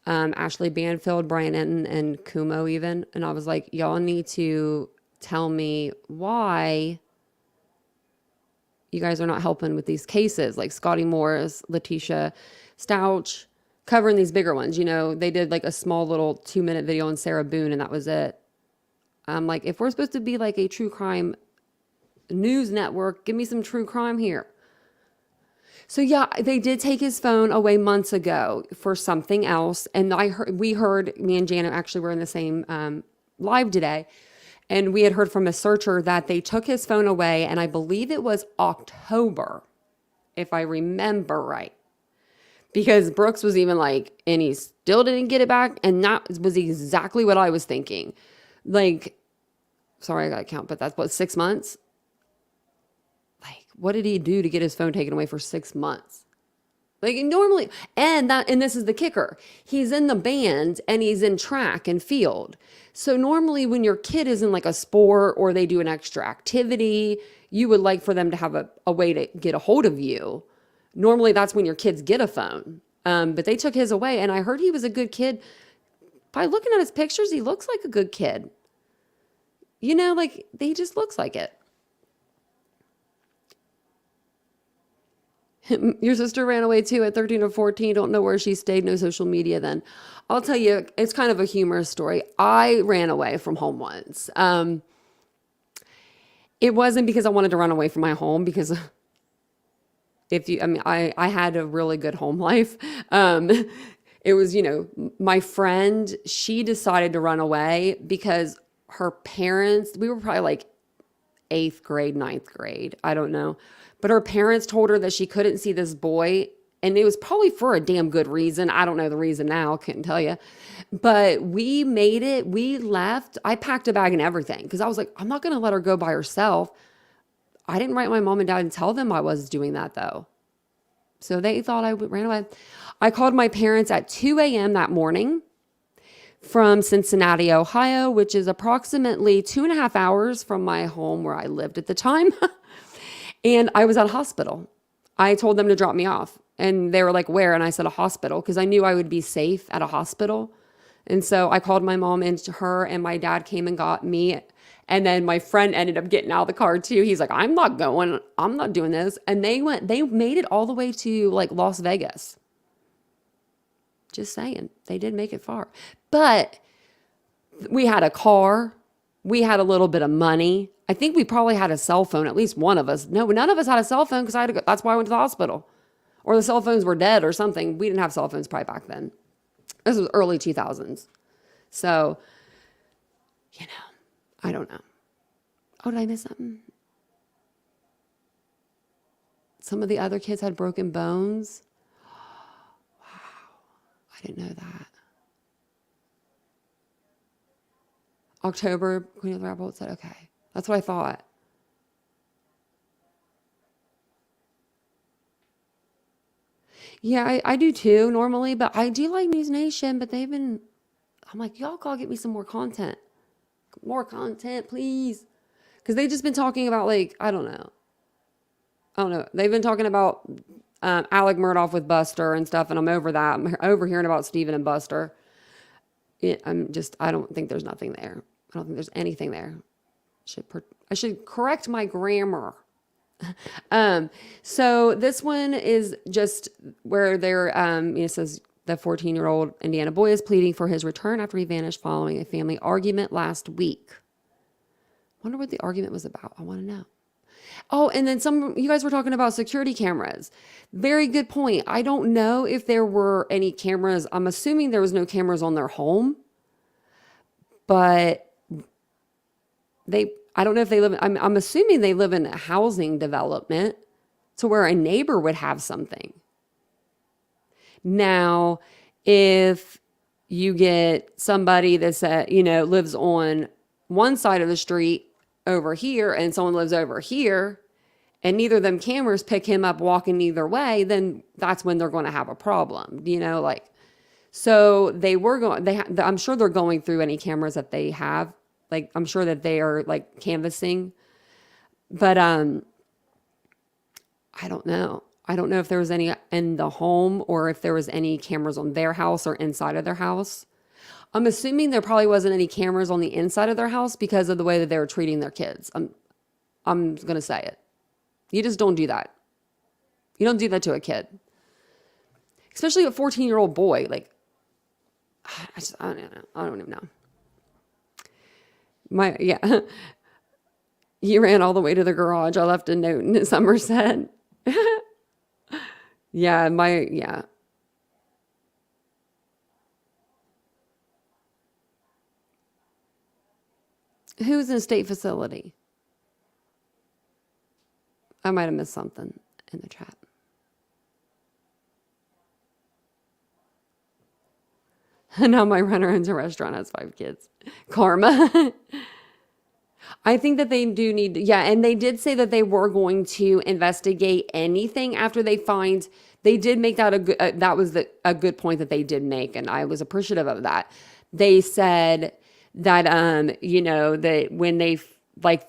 Ashley Banfield, Brian Enton, and Kumo even. And I was like, y'all need to tell me why you guys are not helping with these cases like Scottie Morris, Letitia Stouch, covering these bigger ones. They did like a small little 2-minute video on Sarah Boone and that was it. I'm like, if we're supposed to be like a true crime news network, give me some true crime here. So yeah, they did take his phone away months ago for something else. And me and Janet actually were in the same live today. And we had heard from a searcher that they took his phone away. And I believe it was October, if I remember right. Because Brooks was even like, and he still didn't get it back. And that was exactly what I was thinking. Like, sorry, I got to count, but that's what, 6 months? Like, what did he do to get his phone taken away for 6 months? Like normally, and this is the kicker. He's in the band and he's in track and field. So normally when your kid is in like a sport or they do an extra activity, you would like for them to have a way to get a hold of you. Normally that's when your kids get a phone. But they took his away and I heard he was a good kid. By looking at his pictures, he looks like a good kid. Like he just looks like it. Your sister ran away too at 13 or 14. Don't know where she stayed. No social media then. I'll tell you, it's kind of a humorous story. I ran away from home once. It wasn't because I wanted to run away from my home because I had a really good home life. It was, my friend, she decided to run away because her parents, we were probably like 8th grade, 9th grade. I don't know. But her parents told her that she couldn't see this boy. And it was probably for a damn good reason. I don't know the reason now. Couldn't tell you. But we made it. We left. I packed a bag and everything because I was like, I'm not going to let her go by herself. I didn't write my mom and dad and tell them I was doing that though. So they thought I ran away. I called my parents at 2 a.m. that morning from Cincinnati, Ohio, which is approximately 2.5 hours from my home where I lived at the time. And I was at a hospital. I told them to drop me off. And they were like, where? And I said, a hospital, because I knew I would be safe at a hospital. And so I called my mom and her and my dad came and got me. And then my friend ended up getting out of the car too. He's like, I'm not going. I'm not doing this. And they made it all the way to like Las Vegas. Just saying. They did make it far. But we had a car. We had a little bit of money. I think we probably had a cell phone, at least one of us. No, none of us had a cell phone because I had to go. That's why I went to the hospital. Or the cell phones were dead or something. We didn't have cell phones probably back then. This was early 2000s. So, I don't know. Oh, did I miss something? Some of the other kids had broken bones. Wow. I didn't know that. October, Queen of the Rebel said, okay. That's what I thought. Yeah, I do too normally, but I do like News Nation, but I'm like, y'all gotta get me some more content. More content, please. Because they've just been talking about like, I don't know. They've been talking about Alec Murdaugh with Buster and stuff, and I'm over that. I'm overhearing about Steven and Buster. I don't think there's nothing there. I don't think there's anything there. I should correct my grammar. So this one is just where it says the 14-year-old Indiana boy is pleading for his return after he vanished following a family argument last week. Wonder what the argument was about. I want to know. Oh, and then you guys were talking about security cameras. Very good point. I don't know if there were any cameras. I'm assuming there was no cameras on their home, but I don't know if they live, I'm assuming they live in a housing development to where a neighbor would have something. Now, if you get somebody that's, lives on one side of the street over here and someone lives over here and neither of them cameras pick him up walking either way, then that's when they're going to have a problem, so they were I'm sure they're going through any cameras that they have. Like, I'm sure that they are canvassing, but, I don't know. I don't know if there was any in the home or if there was any cameras on their house or inside of their house. I'm assuming there probably wasn't any cameras on the inside of their house because of the way that they were treating their kids. I'm going to say it. You just don't do that. You don't do that to a kid. Especially a 14-year-old boy. I don't know. I don't even know. You ran all the way to the garage. I left a note in Somerset. Yeah. Who's in a state facility? I might have missed something in the chat. Now my runner owns a restaurant, has 5 kids. Karma. I think that they do need, and they did say that they were going to investigate anything after they find, they did make that a good point that they did make, and I was appreciative of that. They said that, that when they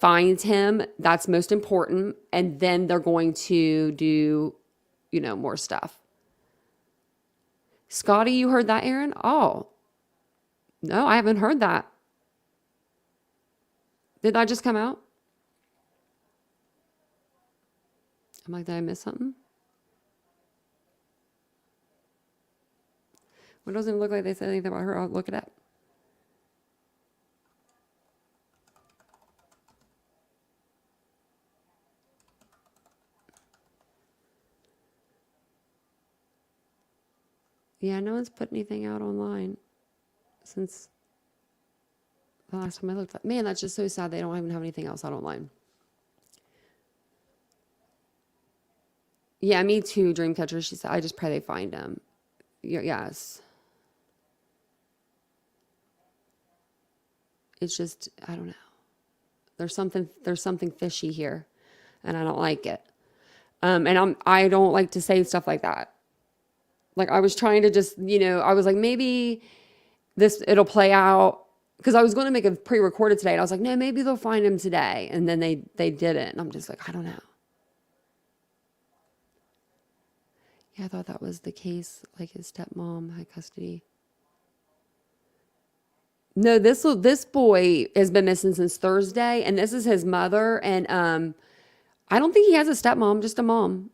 find him, that's most important, and then they're going to do, more stuff. Scottie, you heard that, Aaron? Oh, no, I haven't heard that. Did that just come out? I'm like, did I miss something? Well, it doesn't look like they said anything about her. I'll look it up. Yeah, no one's put anything out online since the last time I looked. Man, that's just so sad. They don't even have anything else out online. Yeah, me too, Dreamcatcher. She said, I just pray they find him. Yes. It's just, I don't know. There's something fishy here, and I don't like it. And I don't like to say stuff like that. Like, I was trying to just, I was like, maybe it'll play out. Because I was going to make a pre-recorded today, and I was like, no, maybe they'll find him today. And then they didn't. And I'm just like, I don't know. Yeah, I thought that was the case. Like, his stepmom had custody. No, this boy has been missing since Thursday, and this is his mother. And I don't think he has a stepmom, just a mom.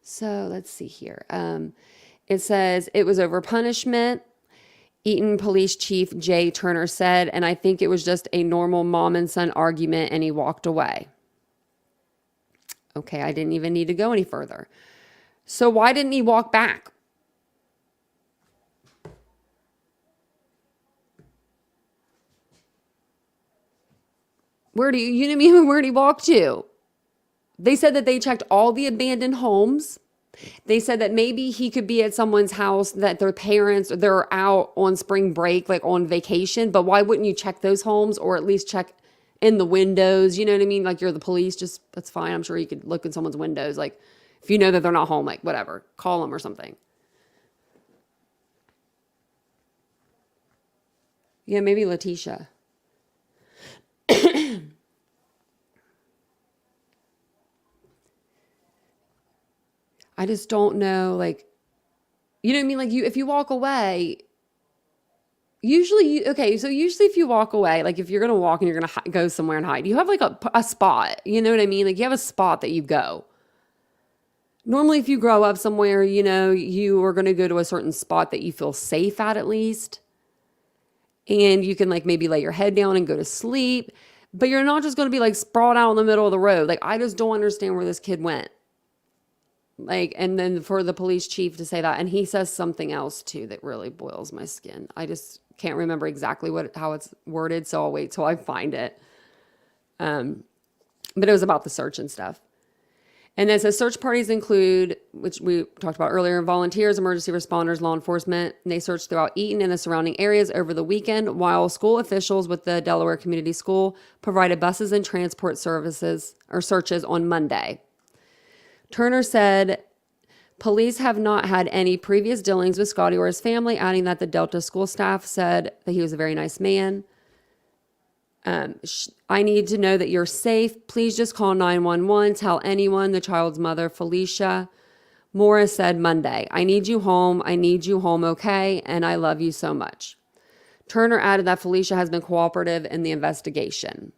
So let's see here. It says it was over punishment. Eaton Police Chief Jay Turner said, and I think it was just a normal mom and son argument, and he walked away. Okay, I didn't even need to go any further. So why didn't he walk back? Where'd he walk to? They said that they checked all the abandoned homes. They said that maybe he could be at someone's house that their parents, they're out on spring break, like on vacation. But why wouldn't you check those homes or at least check in the windows? You know what I mean? Like, you're the police, just, that's fine. I'm sure you could look in someone's windows. Like, if you know that they're not home, like, whatever, call them or something. Yeah, maybe Letitia. I just don't know, like, you know what I mean? Like, if you walk away, usually if you walk away, like, if you're going to walk and you're going to go somewhere and hide, you have like a spot, you know what I mean? Like, you have a spot that you go. Normally, if you grow up somewhere, you know, you are going to go to a certain spot that you feel safe at least. And you can like maybe lay your head down and go to sleep. But you're not just going to be like sprawled out in the middle of the road. Like, I just don't understand where this kid went. Like, and then for the police chief to say that, and he says something else too that really boils my skin. I just can't remember exactly how it's worded, so I'll wait till I find it. But it was about the search and stuff. And then it says search parties include, which we talked about earlier, volunteers, emergency responders, law enforcement. And they searched throughout Eaton and the surrounding areas over the weekend, while school officials with the Delaware Community School provided buses and transport services or searches on Monday. Turner said police have not had any previous dealings with Scottie or his family, adding that the Delta school staff said that he was a very nice man. I need to know that you're safe. Please just call 911. Tell anyone, the child's mother, Felicia Morris, said Monday. I need you home. I need you home, okay? And I love you so much. Turner added that Felicia has been cooperative in the investigation.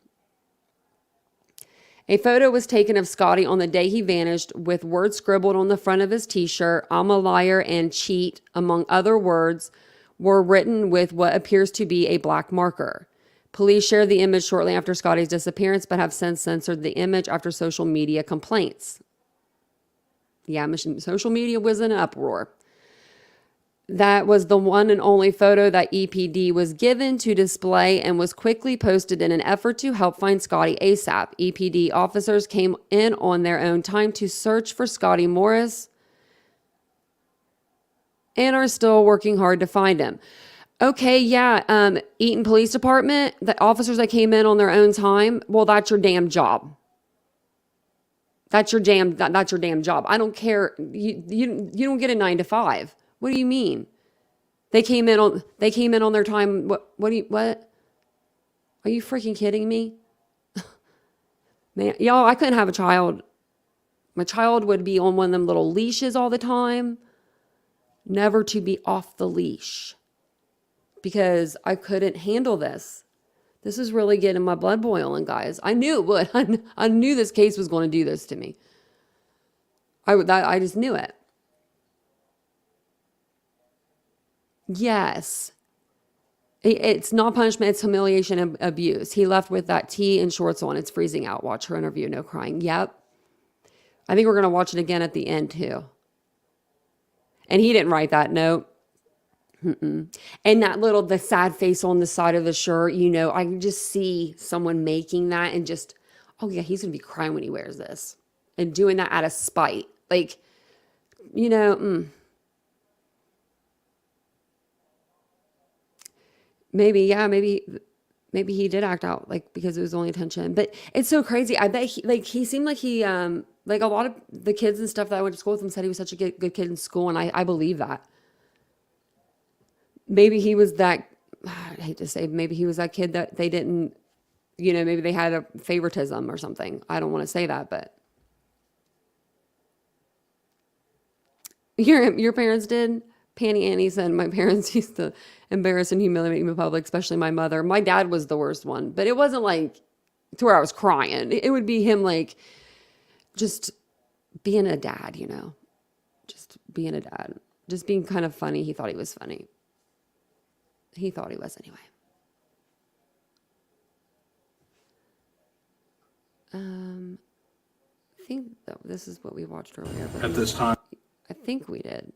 A photo was taken of Scottie on the day he vanished with words scribbled on the front of his t-shirt. I'm a liar and cheat, among other words, were written with what appears to be a black marker. Police shared the image shortly after Scottie's disappearance, but have since censored the image after social media complaints. Yeah, social media was in an uproar. That was the one and only photo that EPD was given to display and was quickly posted in an effort to help find Scottie ASAP. EPD officers came in on their own time to search for Scottie Morris and are still working hard to find him. Okay, yeah, Eaton Police Department, the officers that came in on their own time, well, that's your damn job. That's your damn job. I don't care. You don't get a 9 to 5. What do you mean? They came in on their time. What? Are you freaking kidding me? Man, y'all, I couldn't have a child. My child would be on one of them little leashes all the time. Never to be off the leash. Because I couldn't handle this. This is really getting my blood boiling, guys. I knew it would. I knew this case was going to do this to me. I just knew it. Yes. It's not punishment, it's humiliation and abuse. He left with that tee and shorts on. It's freezing out. Watch her interview, no crying. Yep. I think we're going to watch it again at the end, too. And he didn't write that note. And the sad face on the side of the shirt, you know, I can just see someone making that and just, oh yeah, he's going to be crying when he wears this. And doing that out of spite. Like, you know, maybe he did act out, like, because it was only attention. But it's so crazy. I bet he seemed like he, like a lot of the kids and stuff that I went to school with him said he was such a good kid in school. And I believe that. Maybe he was that, I hate to say, maybe he was that kid that they didn't, you know, maybe they had a favoritism or something. I don't want to say that, but. Your parents did? Panny Annie said, my parents used to embarrass and humiliate me in public, especially my mother. My dad was the worst one, but it wasn't like to where I was crying. It would be him like just being a dad, you know, just being a dad, just being kind of funny. He thought he was funny. He thought he was anyway. I think that this is what we watched earlier. At this time. I think we did.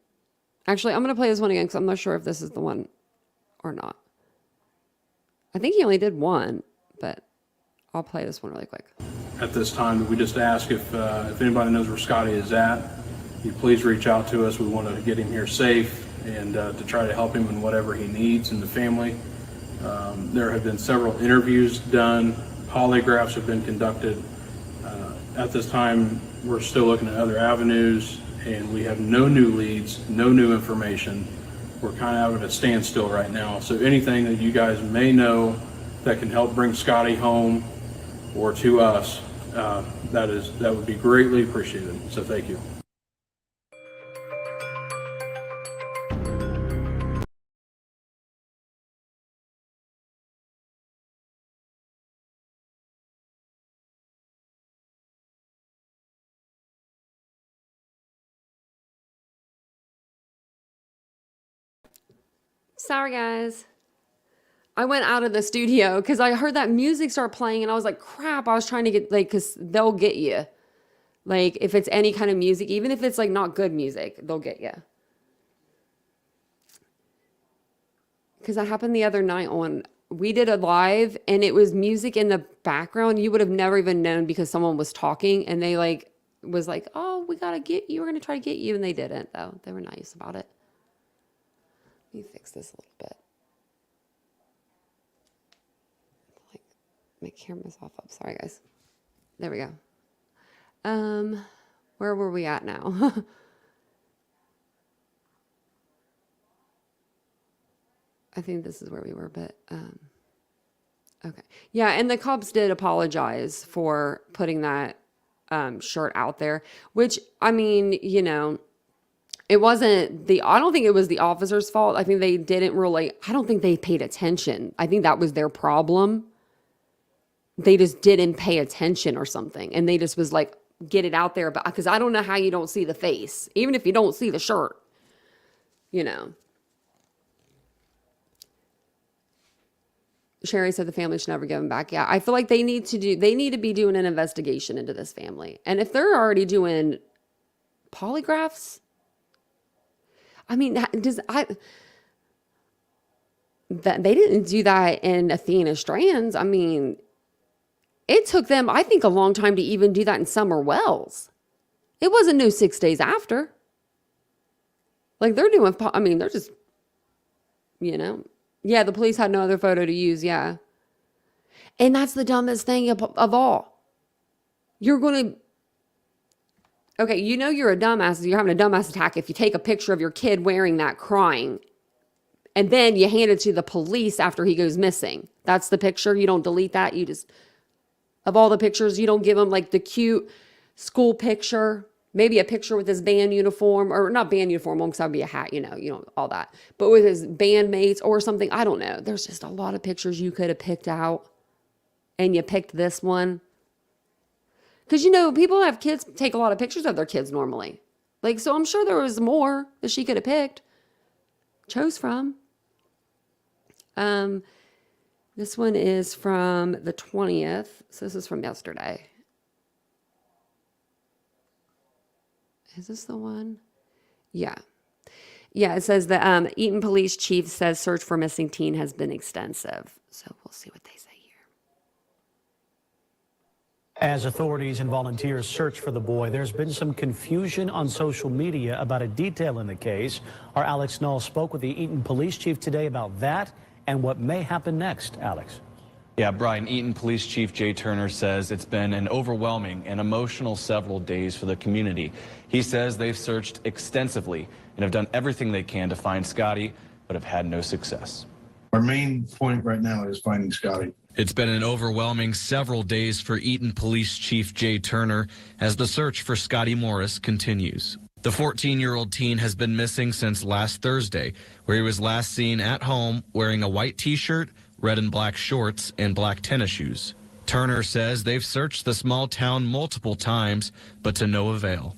Actually, I'm going to play this one again because I'm not sure if this is the one or not. I think he only did one, but I'll play this one really quick. At this time, we just ask if anybody knows where Scottie is at, you please reach out to us. We want to get him here safe and to try to help him in whatever he needs in the family. There have been several interviews done. Polygraphs have been conducted. At this time, we're still looking at other avenues, and we have no new leads, no new information. We're kind of at a standstill right now. So anything that you guys may know that can help bring Scottie home or to us, that would be greatly appreciated. So thank you. Sorry, guys. I went out of the studio because I heard that music start playing and I was like, crap, I was trying to get, like, because they'll get you. Like, if it's any kind of music, even if it's, like, not good music, they'll get you. Because that happened the other night we did a live and it was music in the background. You would have never even known because someone was talking and they, like, was like, oh, we got to get you. We're going to try to get you. And they didn't, though. They were nice about it. Let me fix this a little bit. Like, my camera's off up. Sorry, guys. There we go. Where were we at now? I think this is where we were, but, okay. Yeah, and the cops did apologize for putting that shirt out there, which, I mean, you know, it wasn't I don't think it was the officer's fault. I think they didn't really, I don't think they paid attention. I think that was their problem. They just didn't pay attention or something. And they just was like, get it out there. But because I don't know how you don't see the face, even if you don't see the shirt, you know. Sherry said the family should never give them back. Yeah, I feel like they need to be doing an investigation into this family. And if they're already doing polygraphs, I mean, they didn't do that in Athena Strands. I mean, it took them, I think, a long time to even do that in Summer Wells. It wasn't no 6 days after. Like, they're doing, I mean, they're just, you know. Yeah, the police had no other photo to use, yeah. And that's the dumbest thing of all. You're going to, okay, you know you're a dumbass, you're having a dumbass attack if you take a picture of your kid wearing that crying, and then you hand it to the police after he goes missing. That's the picture. You don't delete that. You just, of all the pictures, you don't give them like the cute school picture. Maybe a picture with his band uniform, or not band uniform, because that would be a hat, you know, all that. But with his bandmates or something, I don't know. There's just a lot of pictures you could have picked out, and you picked this one. Because, you know, people have kids take a lot of pictures of their kids normally. Like, so I'm sure there was more that she could have picked, chose from. This one is from the 20th. So this is from yesterday. Is this the one? Yeah. Yeah, it says the Eaton police chief says search for missing teen has been extensive. So we'll see what they say here. As authorities and volunteers search for the boy, there's been some confusion on social media about a detail in the case. Our Alex Null spoke with the Eaton police chief today about that and what may happen next. Alex. Yeah, Brian, Eaton Police Chief Jay Turner says it's been an overwhelming and emotional several days for the community. He says they've searched extensively and have done everything they can to find Scottie, but have had no success. Our main point right now is finding Scottie. It's been an overwhelming several days for Eaton Police Chief Jay Turner as the search for Scottie Morris continues. The 14-year-old teen has been missing since last Thursday, where he was last seen at home wearing a white T-shirt, red and black shorts, and black tennis shoes. Turner says they've searched the small town multiple times, but to no avail.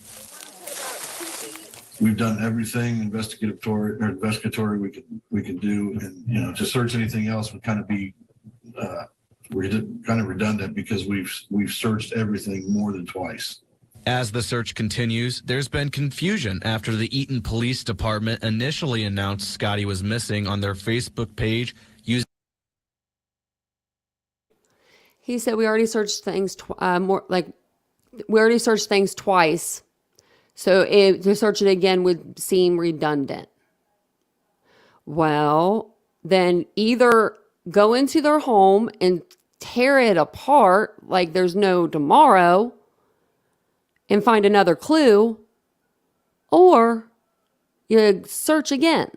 We've done everything investigatory we can do, and you know, to search anything else would kind of be kind of redundant because we've searched everything more than twice. As the search continues, there's been confusion after the Eaton Police Department initially announced Scottie was missing on their Facebook page. He said we already searched things we already searched things twice, so to search it again would seem redundant. Well, then either go into their home and tear it apart like there's no tomorrow and find another clue, or you search again.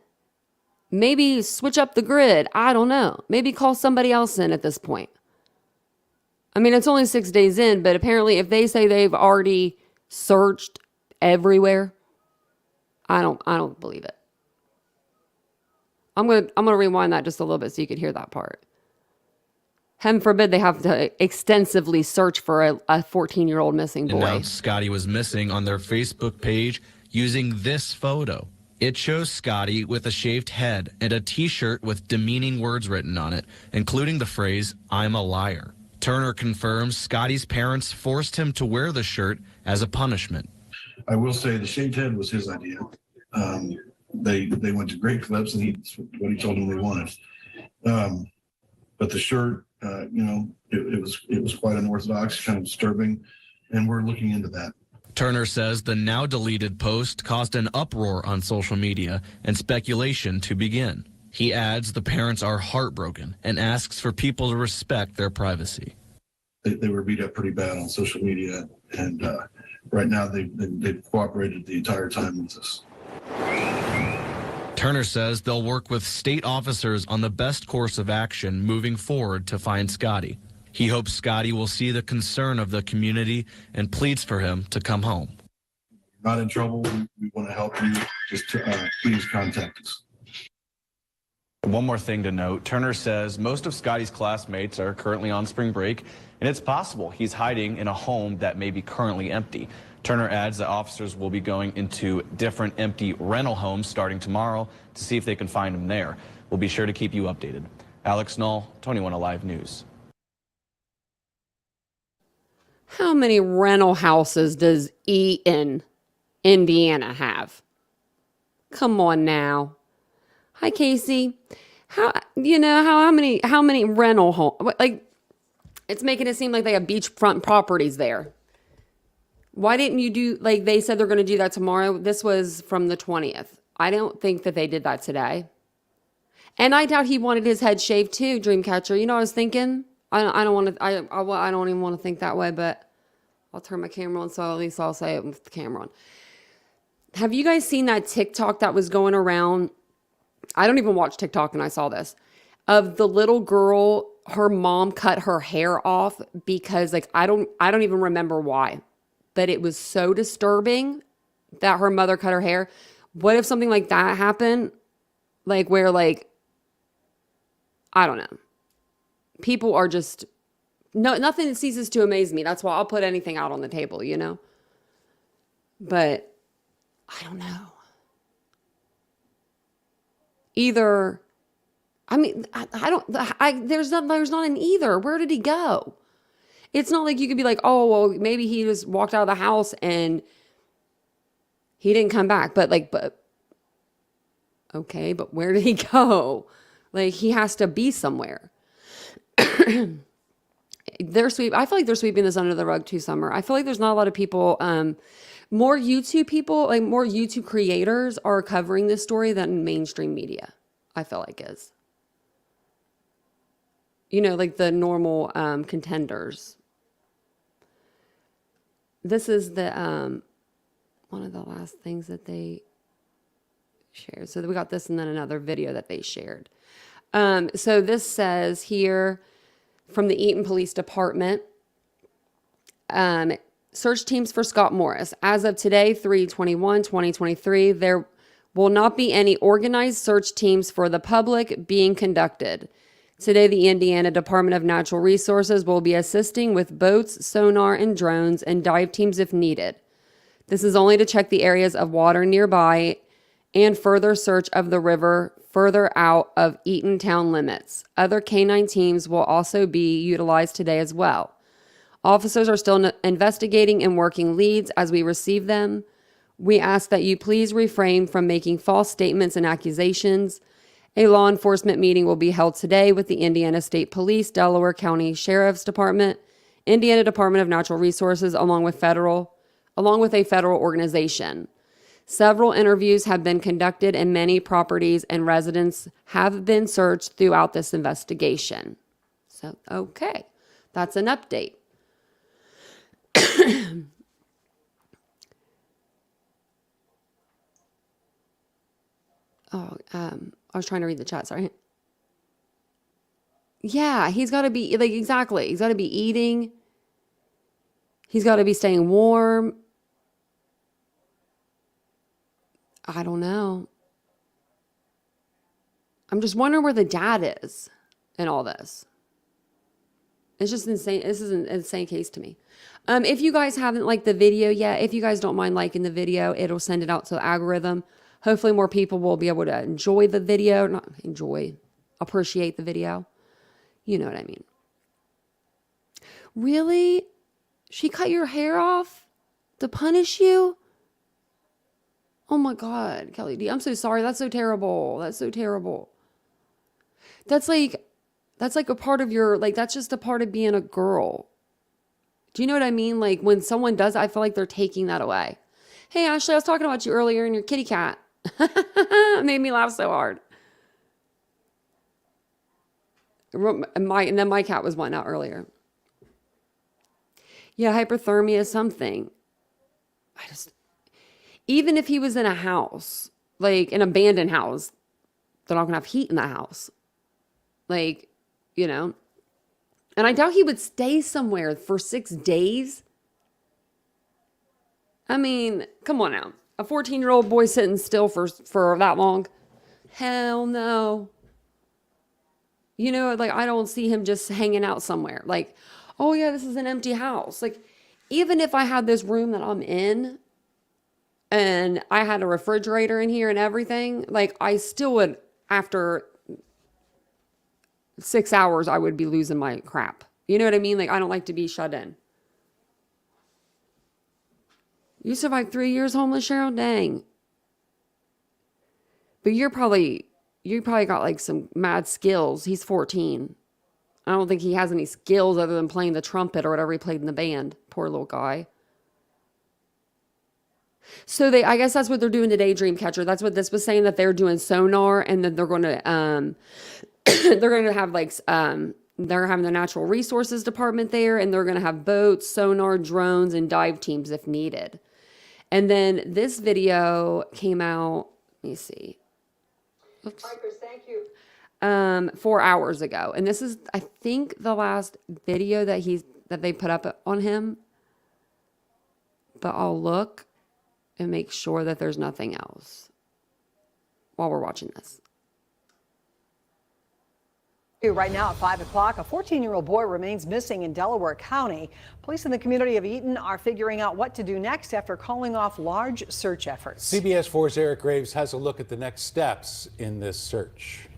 Maybe switch up the grid. I don't know. Maybe call somebody else in at this point. I mean, it's only 6 days in, but apparently if they say they've already searched everywhere, I don't believe it. I'm gonna rewind that just a little bit so you could hear that part. Heaven forbid they have to extensively search for a 14-year-old missing boy. Announced Scottie was missing on their Facebook page using this photo. It shows Scottie with a shaved head and a t-shirt with demeaning words written on it, including the phrase, "I'm a liar." Turner confirms Scottie's parents forced him to wear the shirt as a punishment. I will say the shaved head was his idea. They went to great clips, and what he told them they wanted. But the shirt, it was quite unorthodox, kind of disturbing, and we're looking into that. Turner says the now deleted post caused an uproar on social media and speculation to begin. He adds the parents are heartbroken and asks for people to respect their privacy. They were beat up pretty bad on social media, and right now they've cooperated the entire time with us. Turner says they'll work with state officers on the best course of action moving forward to find Scottie. He hopes Scottie will see the concern of the community and pleads for him to come home. Not in trouble. We want to help you. Just please contact us. One more thing to note, Turner says most of Scottie's classmates are currently on spring break, and it's possible he's hiding in a home that may be currently empty. Turner adds that officers will be going into different empty rental homes starting tomorrow to see if they can find him there. We'll be sure to keep you updated. Alex Null, 21 Alive News. How many rental houses does Eaton, Indiana have? Come on now. Hi, Casey. How many rental home, like, it's making it seem like they have beachfront properties there. Why didn't you do, like, they said they're going to do that tomorrow. This was from the 20th. I don't think that they did that today. And I doubt he wanted his head shaved too, Dreamcatcher. You know what I was thinking? I don't even want to think that way, but I'll turn my camera on, so at least I'll say it with the camera on. Have you guys seen that TikTok that was going around? I don't even watch TikTok, and I saw this. Of the little girl, her mom cut her hair off because, like, I don't even remember why. But it was so disturbing that her mother cut her hair. What if something like that happened? Like, where, like, I don't know. People are just, nothing ceases to amaze me. That's why I'll put anything out on the table, you know? But I don't know. Either, I mean, there's not an either. Where did he go? It's not like you could be like, oh, well, maybe he just walked out of the house and he didn't come back. But okay, but where did he go? Like, he has to be somewhere. I feel like they're sweeping this under the rug too, Summer. I feel like there's not a lot of people, more YouTube creators are covering this story than mainstream media, I feel like is. You know, like the normal contenders. This is the one of the last things that they shared. So we got this and then another video that they shared. So this says here from the Eaton Police Department, search teams for Scott Morris. As of today, 3/21/2023, there will not be any organized search teams for the public being conducted. Today, the Indiana Department of Natural Resources will be assisting with boats, sonar, and drones, and dive teams if needed. This is only to check the areas of water nearby and further search of the river further out of Eaton town limits. Other canine teams will also be utilized today as well. Officers are still investigating and working leads as we receive them. We ask that you please refrain from making false statements and accusations. A law enforcement meeting will be held today with the Indiana State Police, Delaware County Sheriff's Department, Indiana Department of Natural Resources, along with a federal organization. Several interviews have been conducted and many properties and residents have been searched throughout this investigation. So, okay, that's an update. I was trying to read the chat, sorry. Yeah, he's got to be, like, exactly. He's got to be eating. He's got to be staying warm. I don't know. I'm just wondering where the dad is in all this. It's just insane. This is an insane case to me. If you guys haven't liked the video yet, if you guys don't mind liking the video, it'll send it out to the algorithm. Hopefully more people will be able to enjoy the video, not enjoy, appreciate the video. You know what I mean. Really? She cut your hair off to punish you? Oh my God, Kelly D. I'm so sorry. That's so terrible. That's so terrible. That's like a part of your, like, that's just a part of being a girl. Do you know what I mean? Like when someone does, I feel like they're taking that away. Hey, Ashley, I was talking about you earlier and your kitty cat. It made me laugh so hard. And then my cat was wanting out earlier. Yeah, hyperthermia is something. Even if he was in a house, like an abandoned house, they're not going to have heat in the house. Like, you know. And I doubt he would stay somewhere for 6 days. I mean, come on now. A 14-year-old boy sitting still for that long? Hell no. You know, like, I don't see him just hanging out somewhere. Like, oh yeah, this is an empty house. Like, even if I had this room that I'm in and I had a refrigerator in here and everything, like, I still would, after 6 hours, I would be losing my crap. You know what I mean? Like, I don't like to be shut in. You survived 3 years homeless, Cheryl? Dang. But you probably got like some mad skills. He's 14. I don't think he has any skills other than playing the trumpet or whatever he played in the band. Poor little guy. So I guess that's what they're doing today, Dreamcatcher. That's what this was saying, that they're doing sonar, and then they're going to they're going to have like they're having the natural resources department there, and they're going to have boats, sonar, drones, and dive teams if needed. And then this video came out, let me see. Oops. Thank you. 4 hours ago. And this is, I think, the last video that they put up on him. But I'll look and make sure that there's nothing else while we're watching this. Right now at 5 o'clock, a 14-year-old boy remains missing in Delaware County. Police in the community of Eaton are figuring out what to do next after calling off large search efforts. CBS 4's Eric Graves has a look at the next steps in this search.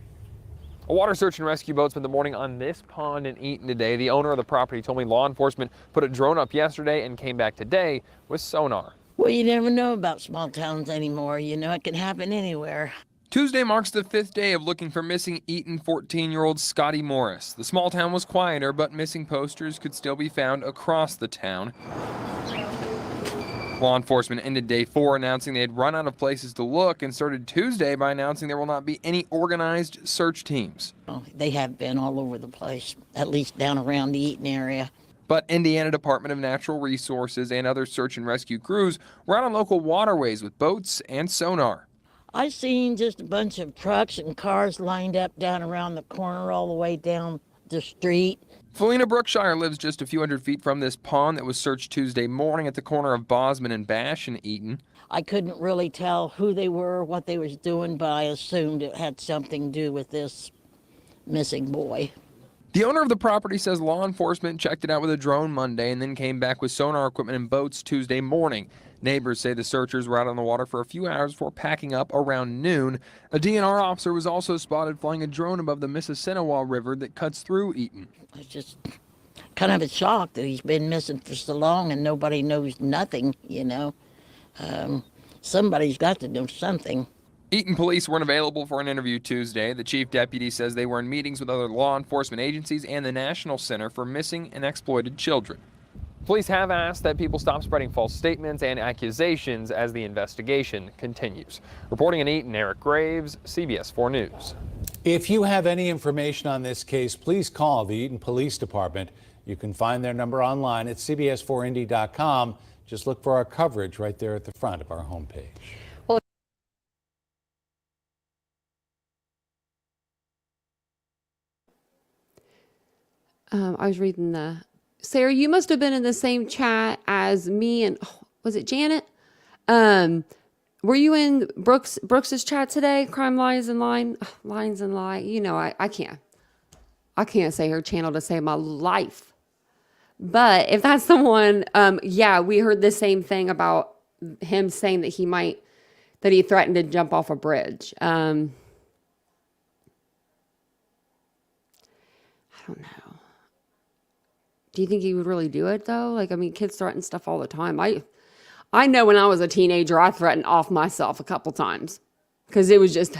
A water search and rescue boat spent the morning on this pond in Eaton today. The owner of the property told me law enforcement put a drone up yesterday and came back today with sonar. Well, you never know about small towns anymore. You know, it can happen anywhere. Tuesday marks the 5th day of looking for missing Eaton 14-year-old Scottie Morris. The small town was quieter, but missing posters could still be found across the town. Law enforcement ended day 4 announcing they had run out of places to look, and started Tuesday by announcing there will not be any organized search teams. Oh, they have been all over the place, at least down around the Eaton area. But Indiana Department of Natural Resources and other search and rescue crews were out on local waterways with boats and sonar. I seen just a bunch of trucks and cars lined up down around the corner all the way down the street. Felina Brookshire lives just a few hundred feet from this pond that was searched Tuesday morning at the corner of Bosman and Bash in Eaton. I couldn't really tell who they were, what they was doing, but I assumed it had something to do with this missing boy. The owner of the property says law enforcement checked it out with a drone Monday and then came back with sonar equipment and boats Tuesday morning. Neighbors say the searchers were out on the water for a few hours before packing up around noon. A DNR officer was also spotted flying a drone above the Mississinawa River that cuts through Eaton. It's just kind of a shock that he's been missing for so long and nobody knows nothing, you know. Somebody's got to do something. Eaton police weren't available for an interview Tuesday. The chief deputy says they were in meetings with other law enforcement agencies and the National Center for Missing and Exploited Children. Police have asked that people stop spreading false statements and accusations as the investigation continues. Reporting in Eaton, Eric Graves, CBS 4 News. If you have any information on this case, please call the Eaton Police Department. You can find their number online at cbs4indy.com. Just look for our coverage right there at the front of our homepage. I was reading Sarah, you must have been in the same chat as me and, was it Janet? Were you in Brooks's chat today? Crime, Lies, and Lines and Lie. You know, I can't say her channel to save my life. But if that's the one, yeah, we heard the same thing about him saying that he might that he threatened to jump off a bridge. I don't know. Do you think he would really do it though? Like, I mean, kids threaten stuff all the time. I know when I was a teenager, I threatened off myself a couple times because it was just,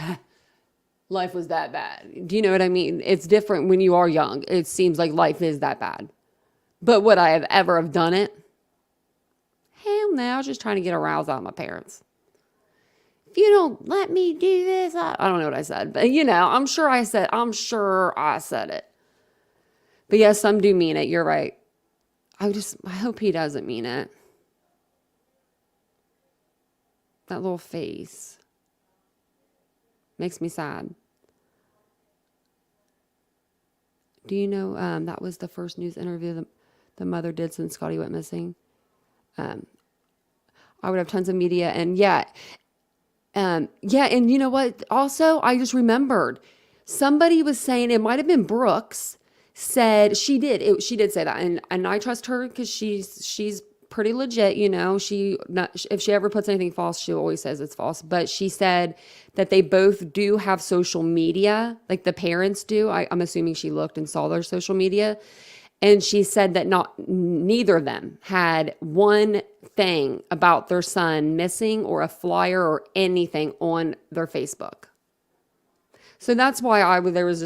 life was that bad. Do you know what I mean? It's different when you are young. It seems like life is that bad. But would I have ever have done it? Hell no, I was just trying to get a rouse out of my parents. If you don't let me do this, I don't know what I said. But, you know, I'm sure I said it. But yes, some do mean it. You're right. I hope he doesn't mean it. That little face makes me sad. Do you know that was the first news interview the mother did since Scottie went missing? I would have tons of media, and and you know what? Also, I just remembered somebody was saying, it might have been Brooks, said she did say that, and I trust her because she's pretty legit, you know. If she ever puts anything false, she always says it's false. But she said that they both do have social media, like the parents do. I'm assuming she looked and saw their social media, and she said that neither of them had one thing about their son missing or a flyer or anything on their Facebook. So that's why there was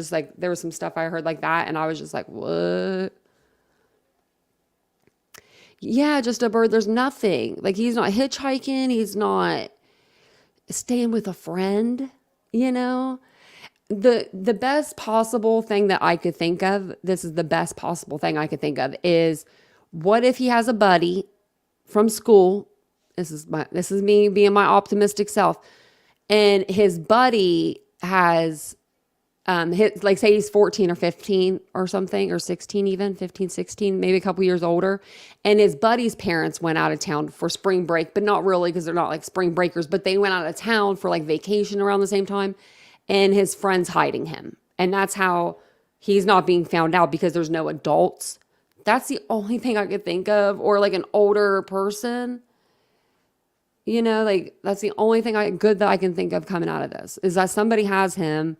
some stuff I heard like that, and I was just like, what? Yeah, just a bird. There's nothing. Like, he's not hitchhiking. He's not staying with a friend, you know? The best possible thing that I could think of, this is the best possible thing I could think of, is what if he has a buddy from school? This is me being my optimistic self. And his buddy has, like, say he's 14 or 15 or something, or 16 even, 15, 16, maybe a couple years older. And his buddy's parents went out of town for spring break, but not really because they're not like spring breakers, but they went out of town for like vacation around the same time. And his friend's hiding him. And that's how he's not being found out, because there's no adults. That's the only thing I could think of. Or like an older person. You know, like, that's the only thing good that I can think of coming out of this, is that somebody has him.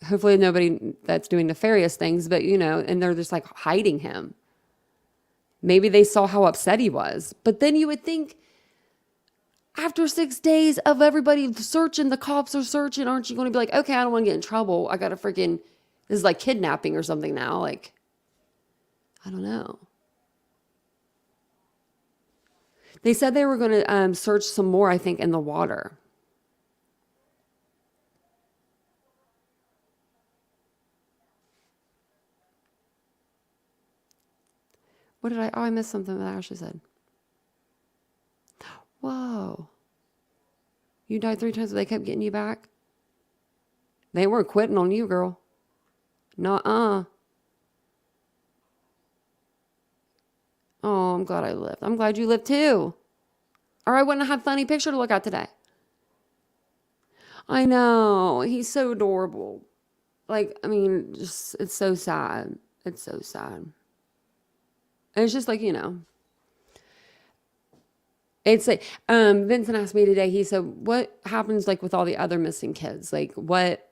Hopefully nobody that's doing nefarious things, but, you know, and they're just like hiding him. Maybe they saw how upset he was. But then you would think, after 6 days of everybody searching, the cops are searching, aren't you going to be like, okay, I don't want to get in trouble. I got to this is like kidnapping or something now. Like, I don't know. They said they were going to search some more, I think, in the water. I missed something that Ashley said. Whoa. You died 3 times, but they kept getting you back? They weren't quitting on you, girl. Nuh-uh. Oh, I'm glad I lived. I'm glad you lived too. Or I wouldn't have had a funny picture to look at today. I know. He's so adorable. Like, I mean, just, it's so sad. It's so sad. And it's just like, you know. It's like, Vincent asked me today, he said, what happens like with all the other missing kids? Like, what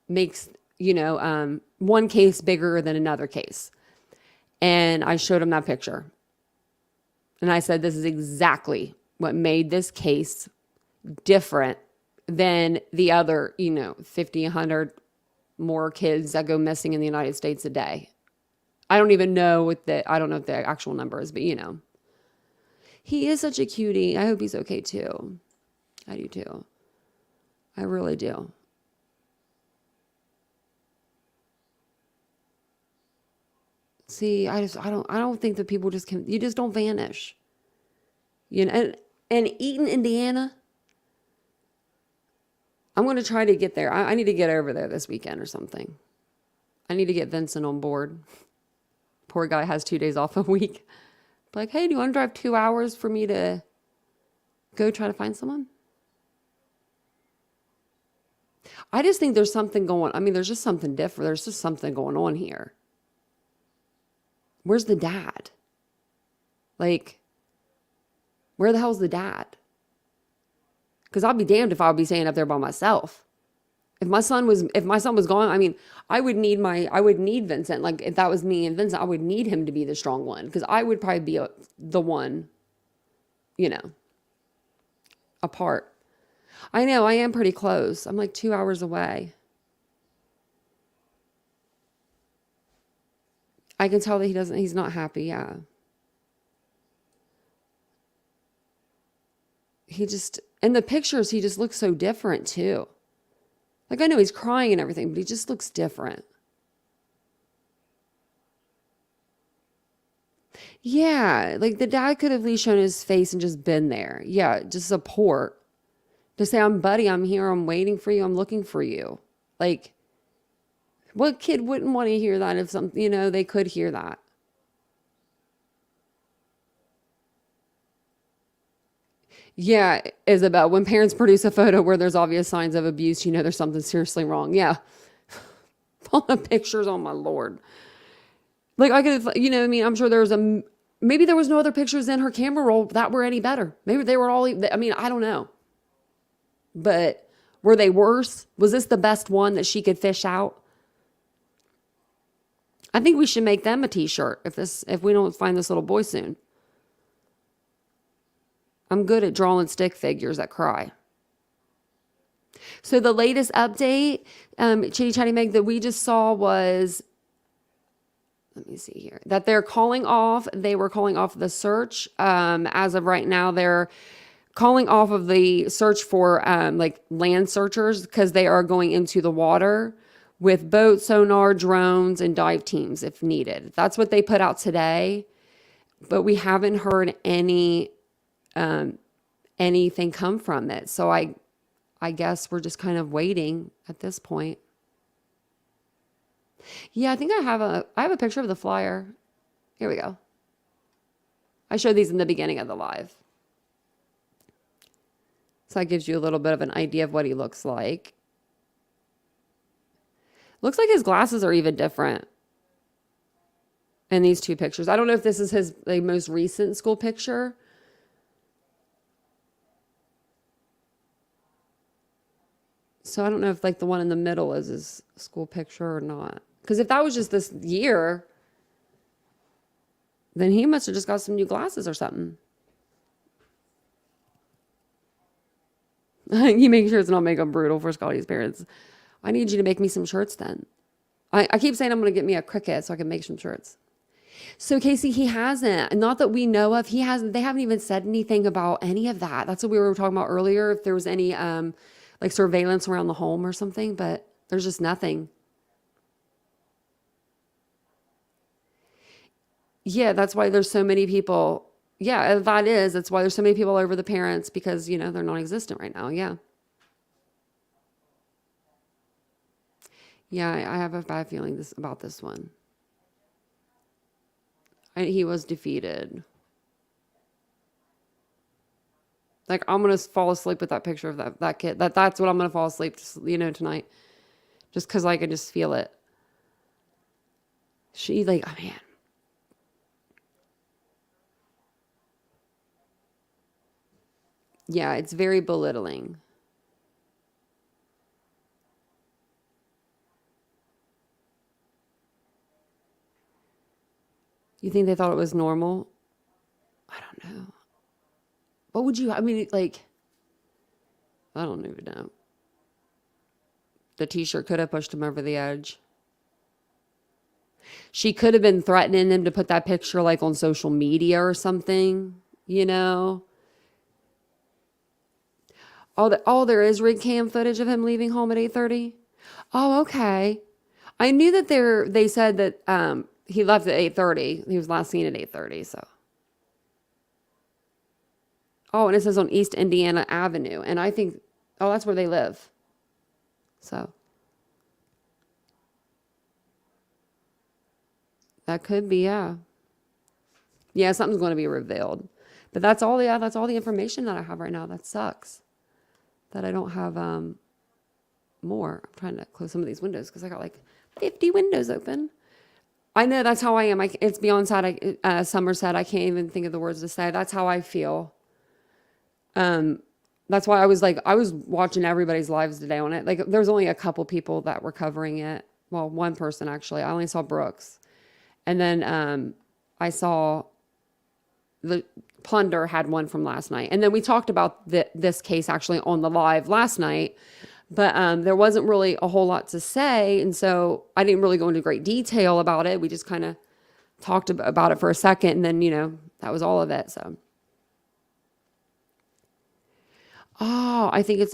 makes, you know, one case bigger than another case? And I showed him that picture. And I said, this is exactly what made this case different than the other, you know, 50, 100 more kids that go missing in the United States a day. I don't know what the actual number is, but you know. He is such a cutie. I hope he's okay too. I do too. I really do. See, I don't think that people you just don't vanish. You know, and Eaton, Indiana, I'm going to try to get there. I need to get over there this weekend or something. I need to get Vincent on board. Poor guy has 2 days off a week. Like, hey, do you want to drive 2 hours for me to go try to find someone? I just think there's something there's just something different. There's just something going on here. Where's the dad? Like, where the hell's the dad? Because I'll be damned if I'll be staying up there by myself. If my son was gone, I mean, I would need Vincent. Like if that was me and Vincent, I would need him to be the strong one because I would probably be the one, apart. I know I am pretty close. I'm like 2 hours away. I can tell that he's not happy. Yeah. In the pictures, he just looks so different too. Like I know he's crying and everything, but he just looks different. Yeah, like the dad could have at least shown his face and just been there. Yeah, just support. To say, buddy, I'm here, I'm waiting for you, I'm looking for you. Like, what kid wouldn't want to hear that if they could hear that? Yeah, Isabel, when parents produce a photo where there's obvious signs of abuse, there's something seriously wrong. Yeah. All the pictures, oh my Lord. Like I could, I'm sure maybe there was no other pictures in her camera roll that were any better. Maybe they were all, I don't know. But were they worse? Was this the best one that she could fish out? I think we should make them a t-shirt if we don't find this little boy soon. I'm good at drawing stick figures that cry. So the latest update, Chitty Chatty Meg, that we just saw was, let me see here, that they were calling off the search. As of right now, they're calling off of the search for land searchers because they are going into the water with boat, sonar, drones, and dive teams if needed. That's what they put out today. But we haven't heard anything come from it. So I guess we're just kind of waiting at this point. Yeah, I think I have a picture of the flyer. Here we go. I showed these in the beginning of the live. So that gives you a little bit of an idea of what he looks like. Looks like his glasses are even different in these two pictures. I don't know if this is his most recent school picture. So I don't know if the one in the middle is his school picture or not. Because if that was just this year, then he must have just got some new glasses or something. You make sure it's not makeup brutal for Scottie's parents. I need you to make me some shirts then. I keep saying I'm going to get me a Cricut so I can make some shirts. So Casey, he hasn't, not that we know of, they haven't even said anything about any of that. That's what we were talking about earlier, if there was any surveillance around the home or something, but there's just nothing. Yeah, that's why there's so many people. Yeah, that's why there's so many people over the parents because, they're non-existent right now. Yeah. Yeah, I have a bad feeling about this one. He was defeated. Like, I'm going to fall asleep with that picture of that kid. That's what I'm going to fall asleep, tonight. Just because I can just feel it. Oh, man. Yeah, it's very belittling. You think they thought it was normal? I don't know. What would you, I don't even know. The t-shirt could have pushed him over the edge. She could have been threatening him to put that picture on social media or something, Oh, there is rig cam footage of him leaving home at 8:30. Oh, okay. I knew that they said that he left at 8:30. He was last seen at 8:30, so. Oh, and it says on East Indiana Avenue. And I think, that's where they live. So. That could be, yeah. Yeah, something's going to be revealed. But that's all the information that I have right now. That sucks. That I don't have more. I'm trying to close some of these windows because I got 50 windows open. I know that's how I am. It's beyond sad. Summer said, I can't even think of the words to say. That's how I feel. That's why I was watching everybody's lives today on it. Like, there's only a couple people that were covering it. Well, one person actually. I only saw Brooks. And then I saw the Plunder had one from last night. And then we talked about this case actually on the live last night. But there wasn't really a whole lot to say. And so I didn't really go into great detail about it. We just kind of talked about it for a second. And then, that was all of it. So. Oh, I think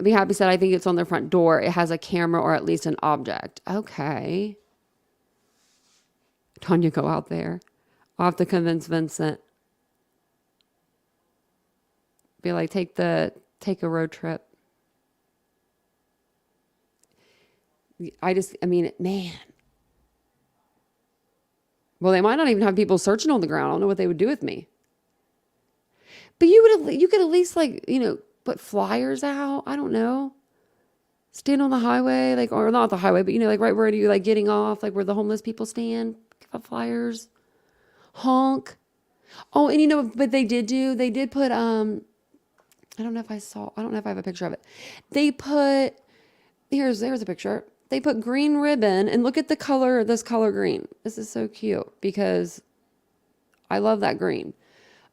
Be Happy said, I think it's on the front door. It has a camera or at least an object. Okay. Tanya, go out there. I'll have to convince Vincent. Be like, take a road trip. Man. Well, they might not even have people searching on the ground. I don't know what they would do with me. But you could at least put flyers out. I don't know. Stand on the highway, or not the highway, but right where you getting off, where the homeless people stand. Give up flyers. Honk. Oh, and but they did put I don't know if I have a picture of it. They put there's a picture. They put green ribbon, and look at the color, this color green. This is so cute because I love that green.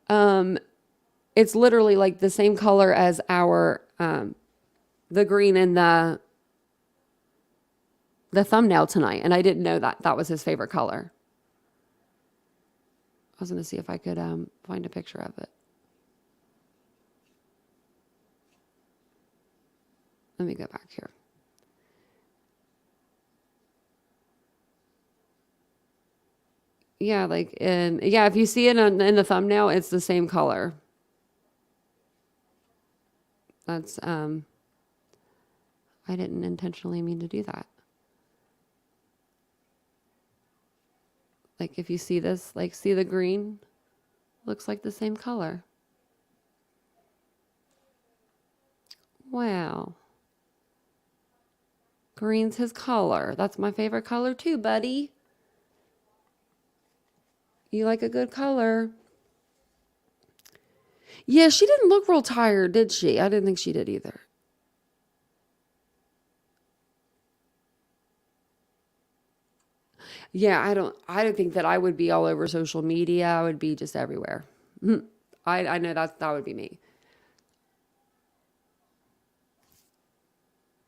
It's literally like the same color as our the green in the thumbnail tonight, and I didn't know that was his favorite color. I was going to see if I could find a picture of it. Let me go back here. Yeah, if you see it in the thumbnail, it's the same color. That's, I didn't intentionally mean to do that. If you see this, see the green? Looks like the same color. Wow. Green's his color. That's my favorite color too, buddy. You like a good color. Yeah, she didn't look real tired, did she? I didn't think she did either. Yeah, I don't think that I would be all over social media. I would be just everywhere. I know that would be me.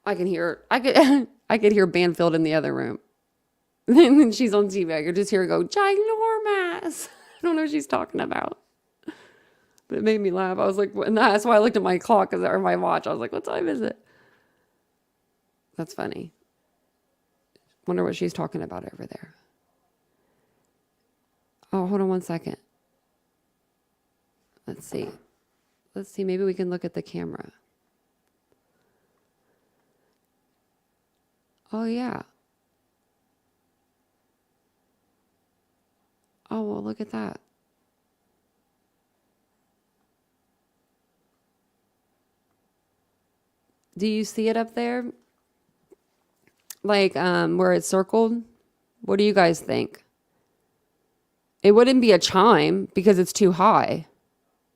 I could hear Banfield in the other room. And then she's on TV. I could just hear her go, ginormous. I don't know what she's talking about. But it made me laugh. I was like, and that's why I looked at my clock or my watch. I was like, what time is it? That's funny. Wonder what she's talking about over there. Oh, hold on one second. Let's see. Maybe we can look at the camera. Oh, yeah. Oh, well, look at that. Do you see it up there? Where it's circled? What do you guys think? It wouldn't be a chime because it's too high.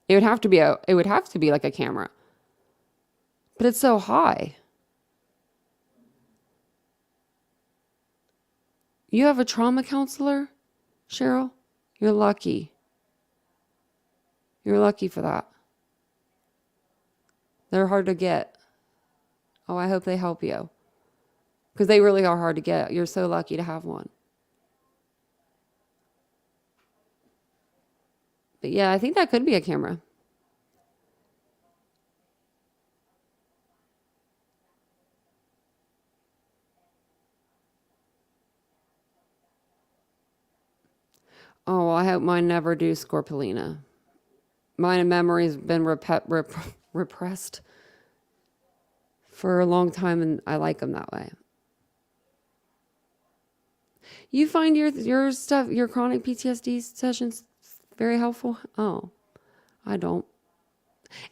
It would have to be like a camera. But it's so high. You have a trauma counselor, Cheryl? You're lucky. You're lucky for that. They're hard to get. Oh, I hope they help you. Because they really are hard to get. You're so lucky to have one. But yeah, I think that could be a camera. Oh, well, I hope mine never do, Scorpelina. My memory's been repressed for a long time, and I like them that way. You find your stuff, your chronic PTSD sessions very helpful? Oh, I don't.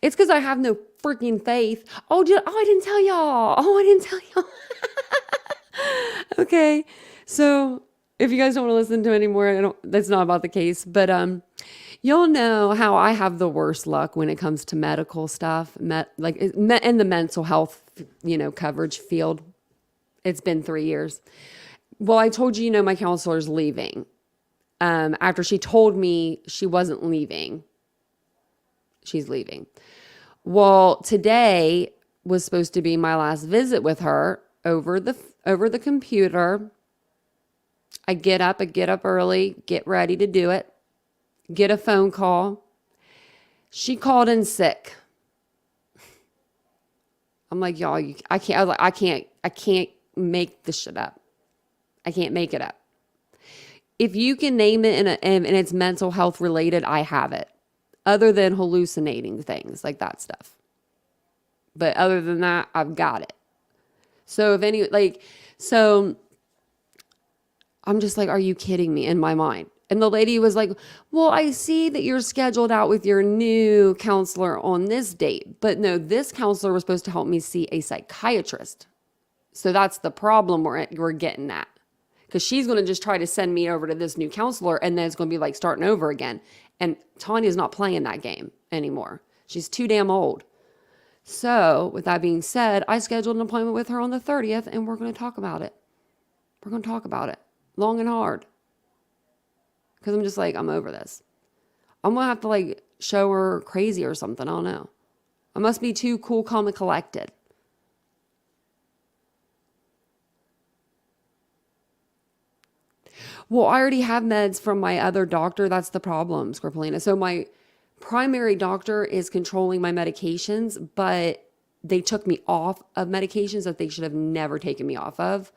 It's because I have no freaking faith. I didn't tell y'all. Okay, so if you guys don't want to listen to anymore, that's not about the case. But Y'all know how I have the worst luck when it comes to medical stuff, in the mental health, coverage field. It's been 3 years. Well, I told you, my counselor's leaving. After she told me she wasn't leaving, she's leaving. Well, today was supposed to be my last visit with her over the computer. I get up early, get ready to do it, get a phone call. She called in sick. I'm like, y'all, I can't make this shit up. I can't make it up. If you can name it and it's mental health related, I have it. Other than hallucinating things like that stuff. But other than that, I've got it. So I'm just like, are you kidding me, in my mind? And the lady was like, well, I see that you're scheduled out with your new counselor on this date. But no, this counselor was supposed to help me see a psychiatrist. So that's the problem we're getting at. Because she's going to just try to send me over to this new counselor, and then it's going to be like starting over again. And Tanya's not playing that game anymore. She's too damn old. So with that being said, I scheduled an appointment with her on the 30th, and we're going to talk about it. We're going to talk about it long and hard. Because I'm just like, I'm over this. I'm going to have to show her crazy or something. I don't know. I must be too cool, calm, and collected. Well, I already have meds from my other doctor. That's the problem, Scorpelina. So my primary doctor is controlling my medications, but they took me off of medications that they should have never taken me off of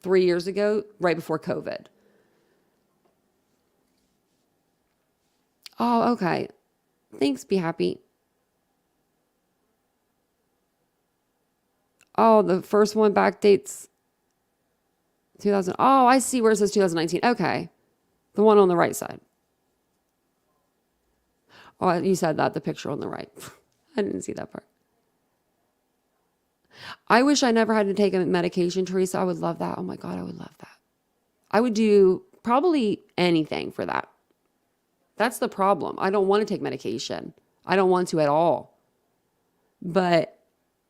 3 years ago, right before COVID. Oh, okay. Thanks, Be Happy. Oh, the first one backdates 2000. Oh, I see where it says 2019. Okay. The one on the right side. Oh, you said that, the picture on the right. I didn't see that part. I wish I never had to take a medication, Teresa. I would love that. Oh my God, I would love that. I would do probably anything for that. That's the problem. I don't want to take medication. I don't want to at all. But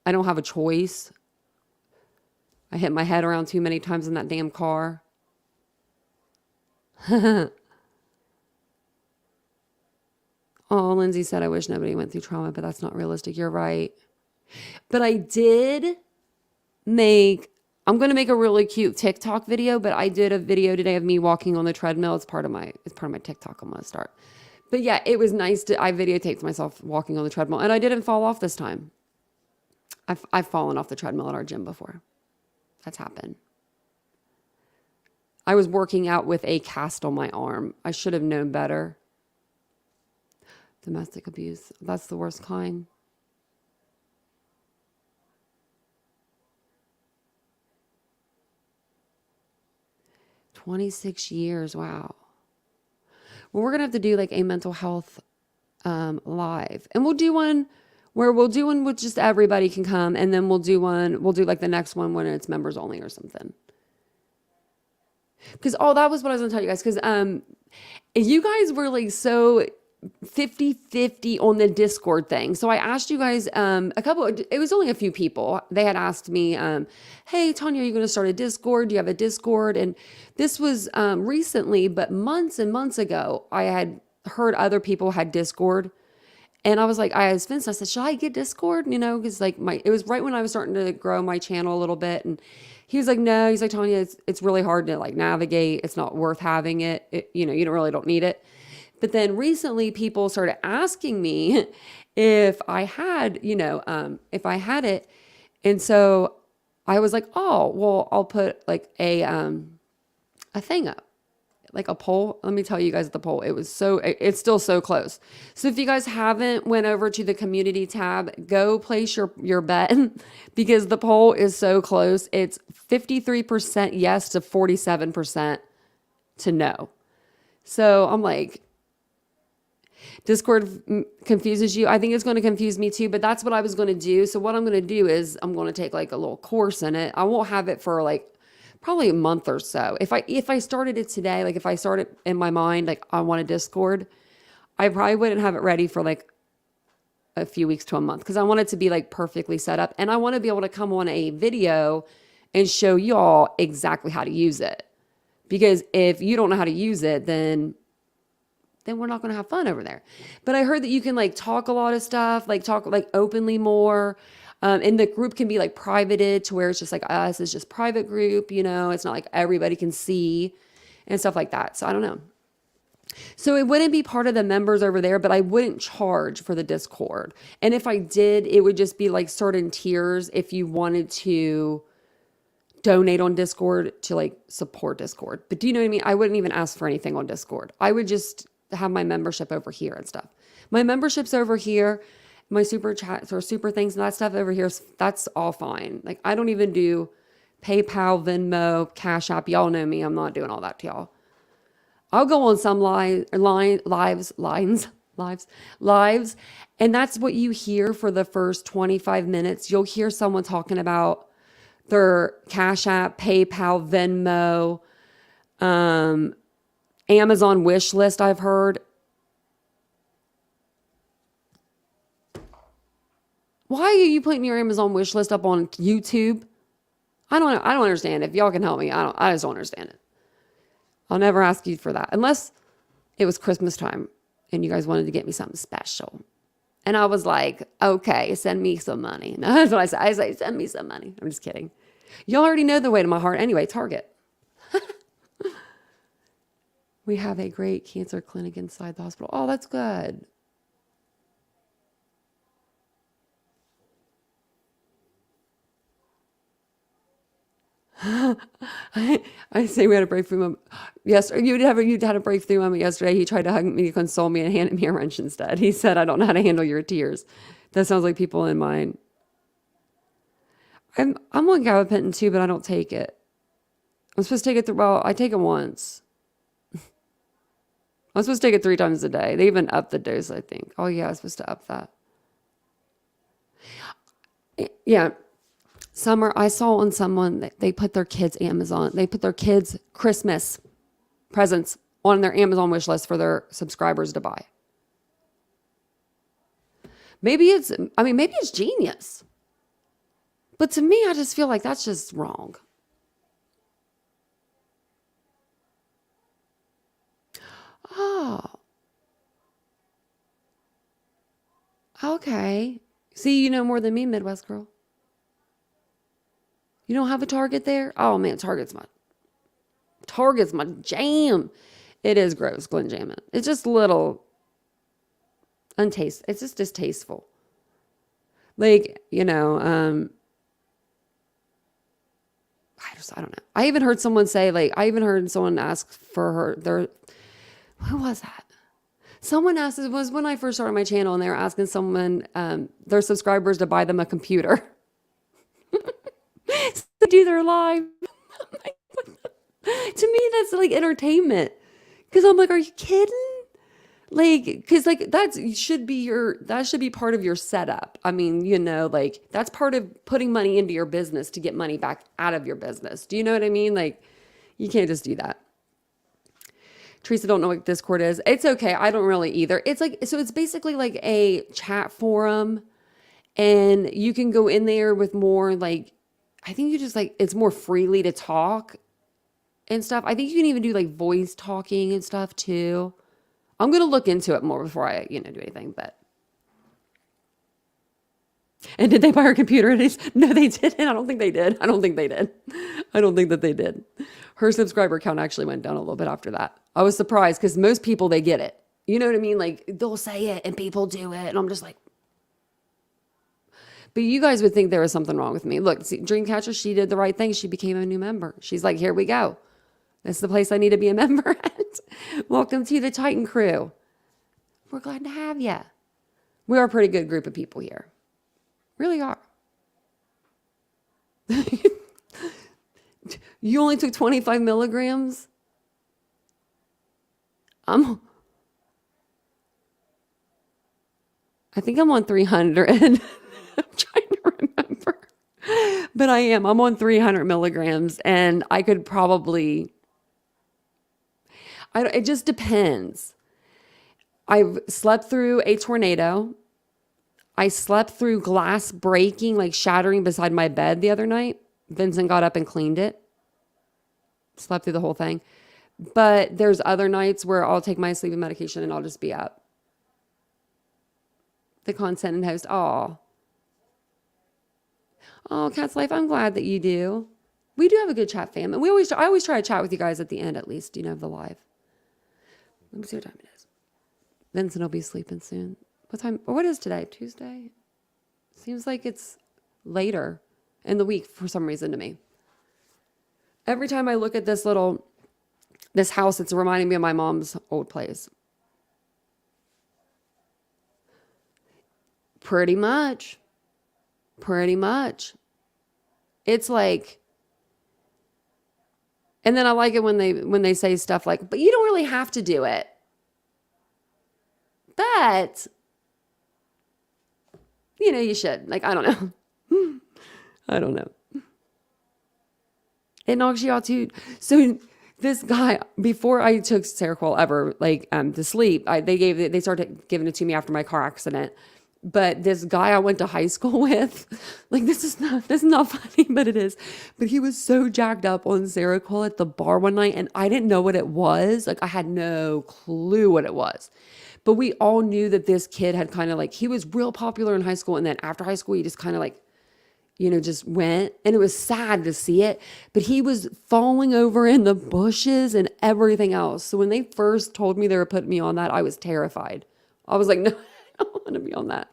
I don't have a choice. I hit my head around too many times in that damn car. Oh, Lindsay said, I wish nobody went through trauma, but that's not realistic. You're right. But I did I'm going to make a really cute TikTok video, but I did a video today of me walking on the treadmill. It's part of my TikTok I'm going to start. But yeah, it was nice I videotaped myself walking on the treadmill, and I didn't fall off this time. I've fallen off the treadmill at our gym before. That's happened. I was working out with a cast on my arm. I should have known better. Domestic abuse. That's the worst kind. "26 years. Wow. Well, we're going to have to do a mental health live. And we'll do one with just everybody can come. And then we'll do the next one when it's members only or something. Because, that was what I was going to tell you guys. Because you guys were so 50-50 on the Discord thing. So I asked you guys, it was only a few people. They had asked me, hey, Tanya, are you going to start a Discord? Do you have a Discord? And this was recently, but months and months ago, I had heard other people had Discord. And I was like, I asked Vince, I said, should I get Discord? Because it was right when I was starting to grow my channel a little bit. And he was like, no, he's like, Tanya, it's really hard to navigate. It's not worth having it. You don't need it. But then recently people started asking me if I had, if I had it. And so I was like, oh, well, I'll put a thing up, a poll. Let me tell you guys the poll. It's still so close. So if you guys haven't went over to the community tab, go place your bet because the poll is so close. It's 53% yes to 47% to no. So I'm like, Discord confuses you. I think it's going to confuse me too, but that's what I was going to do. So what I'm going to do is I'm going to take a little course in it. I won't have it for probably a month or so. If I started it today, if I started in my mind, I want a Discord, I probably wouldn't have it ready for like a few weeks to a month because I want it to be like perfectly set up. And I want to be able to come on a video and show y'all exactly how to use it. Because if you don't know how to use it, then we're not going to have fun over there. But I heard that you can like talk a lot of stuff, like talk like openly more. And the group can be like privated to where it's just like us, it's just private group, you know, it's not like everybody can see and stuff like that. So I don't know. So it wouldn't be part of the members over there, but I wouldn't charge for the Discord. And if I did, it would just be like certain tiers if you wanted to donate on Discord to like support Discord. But do you know what I mean? I wouldn't even ask for anything on Discord. I would just have my membership over here and stuff. My membership's over here. My super chats or super things and that stuff over here, that's all fine. Like I don't even do PayPal, Venmo, Cash App. Y'all know me. I'm not doing all that to y'all. I'll go on some lives, and that's what you hear for the first 25 minutes. You'll hear someone talking about their Cash App, PayPal, Venmo, Amazon wish list, I've heard. Why are you putting your Amazon wish list up on YouTube? I don't understand. If y'all can help me, I just don't understand it. I'll never ask you for that unless it was Christmas time and you guys wanted to get me something special. And I was like, okay, send me some money. No, that's what I say. I say, send me some money. I'm just kidding. Y'all already know the way to my heart. Anyway, Target. We have a great cancer clinic inside the hospital. Oh, that's good. I say we had a breakthrough moment. Yes, you had a breakthrough moment yesterday. He tried to hug me, console me, and handed me a wrench instead. He said, I don't know how to handle your tears. That sounds like people in mine. I'm on gabapentin too, but I don't take it. I'm supposed to take it I take it once. I'm supposed to take it 3 times a day. They even upped the dose, I think. Oh yeah, I was supposed to up that. Yeah. Summer, I saw on someone that they put their kids' Christmas presents on their Amazon wish list for their subscribers to buy. Maybe it's genius. But to me, I just feel like that's just wrong. Oh. Okay. See, you know more than me, Midwest girl. You don't have a Target there? Oh man, Target's my jam. It is gross, Glen Jamming. It's just a little untasteful. It's just distasteful. Like, you know, I don't know. I even heard someone say, ask for who was that? Someone asked, it was when I first started my channel, and they were asking someone, their subscribers to buy them a computer. To do their live. To me, that's like entertainment. Because I'm like, are you kidding? Like, because like that should be part of your setup. I mean, you know, like that's part of putting money into your business to get money back out of your business. Do you know what I mean? Like, you can't just do that. Teresa don't know what Discord is. It's okay. I don't really either. It's like, so it's basically like a chat forum, and you can go in there with more like, I think you just like, it's more freely to talk and stuff. I think you can even do like voice talking and stuff too. I'm going to look into it more before I, do anything, but. And did they buy her computer? No, they didn't. I don't think they did. I don't think that they did. Her subscriber count actually went down a little bit after that. I was surprised because most people, they get it. You know what I mean? Like they'll say it and people do it. And I'm just like, but you guys would think there was something wrong with me. Look, see, Dreamcatcher, she did the right thing. She became a new member. She's like, here we go. This is the place I need to be a member at. Welcome to the Titan crew. We're glad to have you. We are a pretty good group of people here. Really are. You only took 25 milligrams? I think I'm on 300. I'm trying to remember. But I'm on 300 milligrams, and I could probably, it just depends. I've slept through a tornado. I slept through glass breaking, like shattering beside my bed the other night. Vincent got up and cleaned it. Slept through the whole thing. But there's other nights where I'll take my sleeping medication and I'll just be up. The content and host, oh, Cat's Life, I'm glad that you do. We do have a good chat, fam. And I always try to chat with you guys at the end, at least, of the live. Let me see what time it is. Vincent will be sleeping soon. What is today? Tuesday? Seems like it's later in the week for some reason to me. Every time I look at this house, it's reminding me of my mom's old place. Pretty much. It's like, and then I like it when they say stuff like, but you don't really have to do it. But you should. Like, I don't know. I don't know. It knocks you out too. So this guy, before I took Seroquel ever, to sleep, they started giving it to me after my car accident. But this guy I went to high school with, this is not funny, but it is. But he was so jacked up on Seroquel at the bar one night, and I didn't know what it was. I had no clue what it was. But we all knew that this kid had kind of he was real popular in high school, and then after high school, he just kind of just went, and it was sad to see it, but he was falling over in the bushes and everything else. So when they first told me they were putting me on that, I was terrified. I was like, no, I don't want to be on that.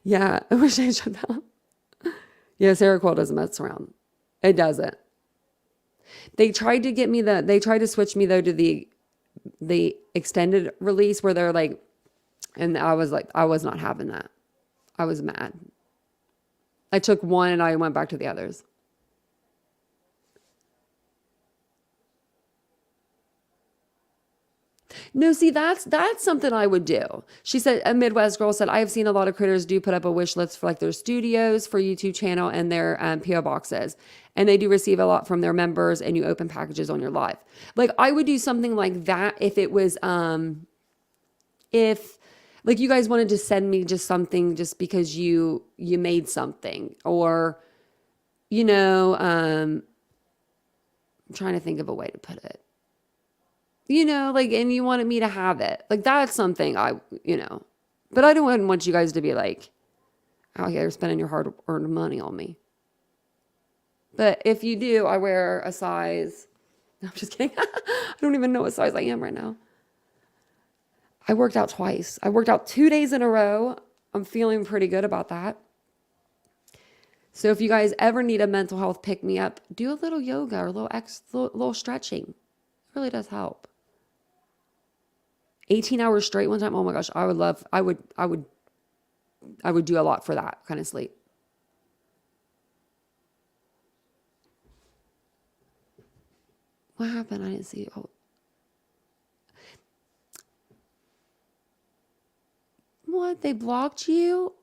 Yeah, I wish I shut down. Yeah, Seroquel doesn't mess around. It doesn't. They tried to switch me though to the extended release where they're and I was not having that. I was mad. I took one and I went back to the others. No, see, that's something I would do. She said, a Midwest girl said, I have seen a lot of critters do put up a wish list for their studios, for YouTube channel, and their PO boxes. And they do receive a lot from their members, and you open packages on your live. I would do something like that if it was, if you guys wanted to send me just something just because you made something, or, I'm trying to think of a way to put it. And you wanted me to have it. That's something but I don't want you guys to be out here spending your hard-earned money on me. But if you do, I wear a size, no, I'm just kidding. I don't even know what size I am right now. I worked out twice. I worked out 2 days in a row. I'm feeling pretty good about that. So if you guys ever need a mental health pick-me-up, do a little yoga or a little stretching. It really does help. 18 hours straight one time. Oh my gosh, I would do a lot for that kind of sleep. What happened? I didn't see. Oh. What? They blocked you?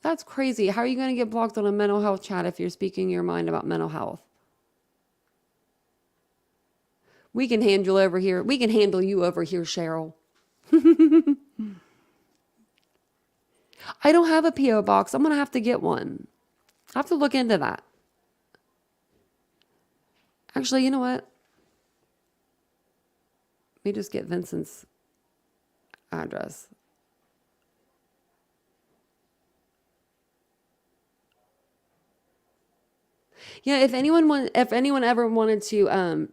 That's crazy. How are you going to get blocked on a mental health chat if you're speaking your mind about mental health? We can handle over here. We can handle you over here, Cheryl. I don't have a P.O. box. I'm going to have to get one. I have to look into that. Actually, you know what? Let me just get Vincent's address. Yeah, if anyone ever wanted to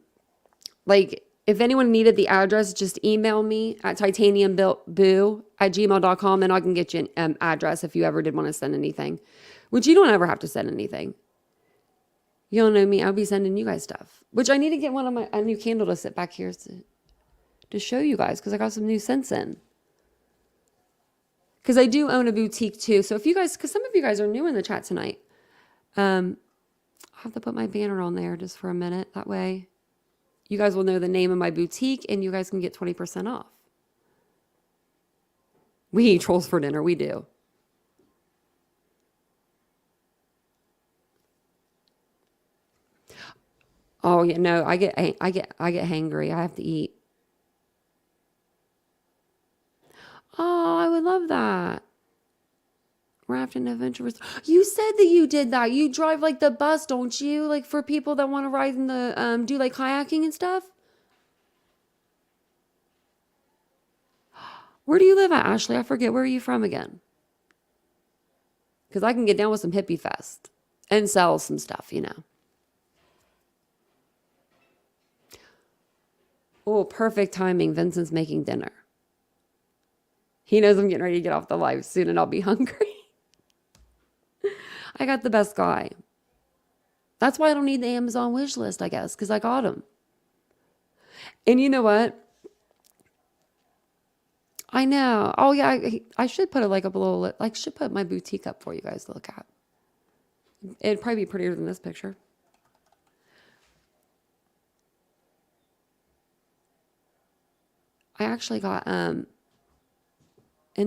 if anyone needed the address, just email me at TitaniumBuilt@gmail.com and I can get you an address if you ever did want to send anything. Which you don't ever have to send anything. You don't know me, I'll be sending you guys stuff. Which I need to get a new candle to sit back here to show you guys because I got some new scents in. Because I do own a boutique too. So if you guys, because some of you guys are new in the chat tonight, I'll have to put my banner on there just for a minute. That way you guys will know the name of my boutique and you guys can get 20% off. We eat trolls for dinner. We do. Oh yeah, no, I get hangry. I have to eat. Oh, I would love that. Rafting adventure. You said that you did that. You drive like the bus, don't you? Like for people that want to ride in the do like kayaking and stuff. Where do you live at, Ashley? I forget. Where are you from again? Because I can get down with some hippie fest and sell some stuff, you know. Oh, perfect timing. Vincent's making dinner. He knows I'm getting ready to get off the live soon and I'll be hungry. I got the best guy. That's why I don't need the Amazon wish list, I guess, because I got him. And you know what? I know. Oh yeah, I should put it like up a little, like should put my boutique up for you guys to look at. It'd probably be prettier than this picture. I actually got in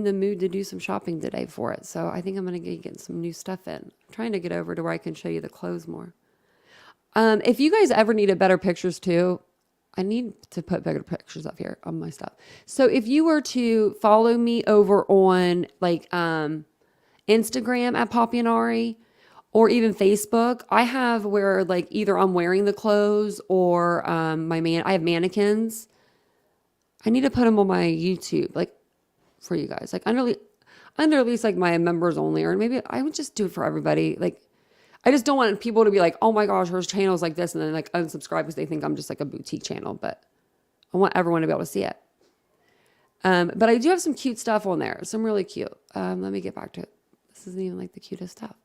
the mood to do some shopping today for it, so I think I'm gonna get some new stuff in. I'm trying to get over to where I can show you the clothes more. If you guys ever needed better pictures too, I need to put better pictures up here on my stuff. So if you were to follow me over on like Instagram at Poppy and Ari, or even Facebook, I have where like either I'm wearing the clothes or I have mannequins. I need to put them on my YouTube, like for you guys, like under at least like my members only, or maybe I would just do it for everybody. Like I just don't want people to be like, oh my gosh, her channel's like this, and then like unsubscribe because they think I'm just like a boutique channel. But I want everyone to be able to see it. But I do have some cute stuff on there, some really cute. Let me get back to it. This isn't even like the cutest stuff,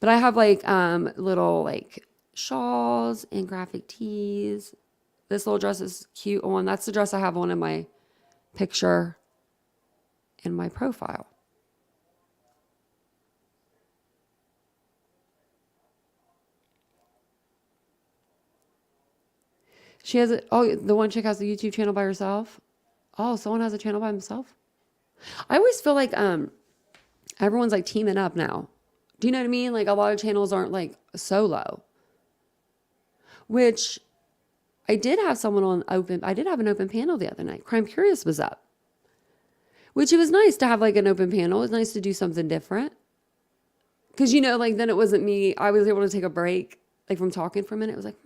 but I have like little like shawls and graphic tees. This little dress is cute on. That's the dress I have on in my picture in my profile. She has the one chick has a YouTube channel by herself. Oh, someone has a channel by himself. I always feel like everyone's like teaming up now. Do you know what I mean? Like a lot of channels aren't like solo. Which I did have someone on open. I did have an open panel the other night. Crime Curious was up. Which it was nice to have like an open panel. It was nice to do something different. Because, you know, like then it wasn't me. I was able to take a break like from talking for a minute. It was like,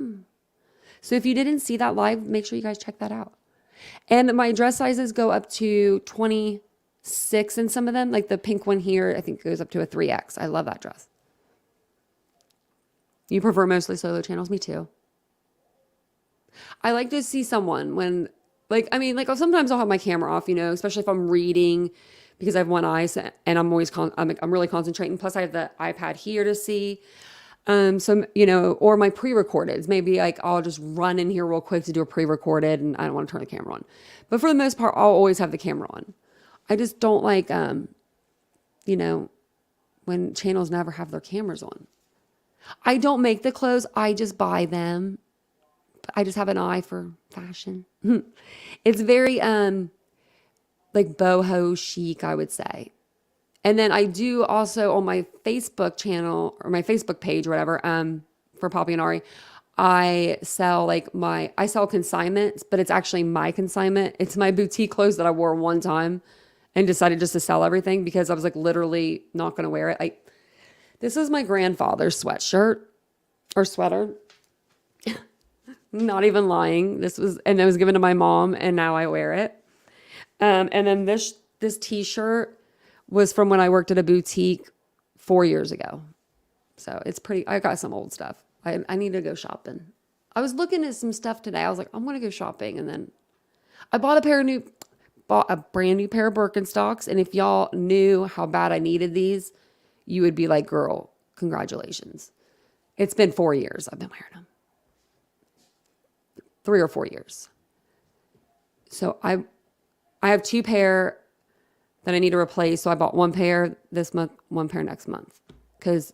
So if you didn't see that live, make sure you guys check that out. And my dress sizes go up to 26 in some of them. Like the pink one here, I think goes up to a 3X. I love that dress. You prefer mostly solo channels? Me too. I like to see someone when, like, I mean, like sometimes I'll have my camera off, you know, especially if I'm reading because I have one eye and I'm always, I'm really concentrating. Plus I have the iPad here to see. So, you know, or my pre-recordeds, maybe like I'll just run in here real quick to do a pre-recorded and I don't want to turn the camera on. But for the most part, I'll always have the camera on. I just don't like, you know, when channels never have their cameras on. I don't make the clothes. I just buy them. I just have an eye for fashion. It's very, like boho chic, I would say. And then I do also on my Facebook channel or my Facebook page or whatever, for Poppy and Ari, I sell I sell consignments, but it's actually my consignment. It's my boutique clothes that I wore one time and decided just to sell everything because I was like literally not going to wear it. This is my grandfather's sweatshirt or sweater. Not even lying. And it was given to my mom and now I wear it. And then this t-shirt was from when I worked at a boutique 4 years ago. So it's pretty, I got some old stuff. I need to go shopping. I was looking at some stuff today. I was like, I'm going to go shopping. And then I bought a brand new pair of Birkenstocks. And if y'all knew how bad I needed these, you would be like, girl, congratulations. It's been 4 years I've been wearing them. 3 or 4 years. So I have 2 pair that I need to replace. So I bought 1 pair this month, 1 pair next month. Because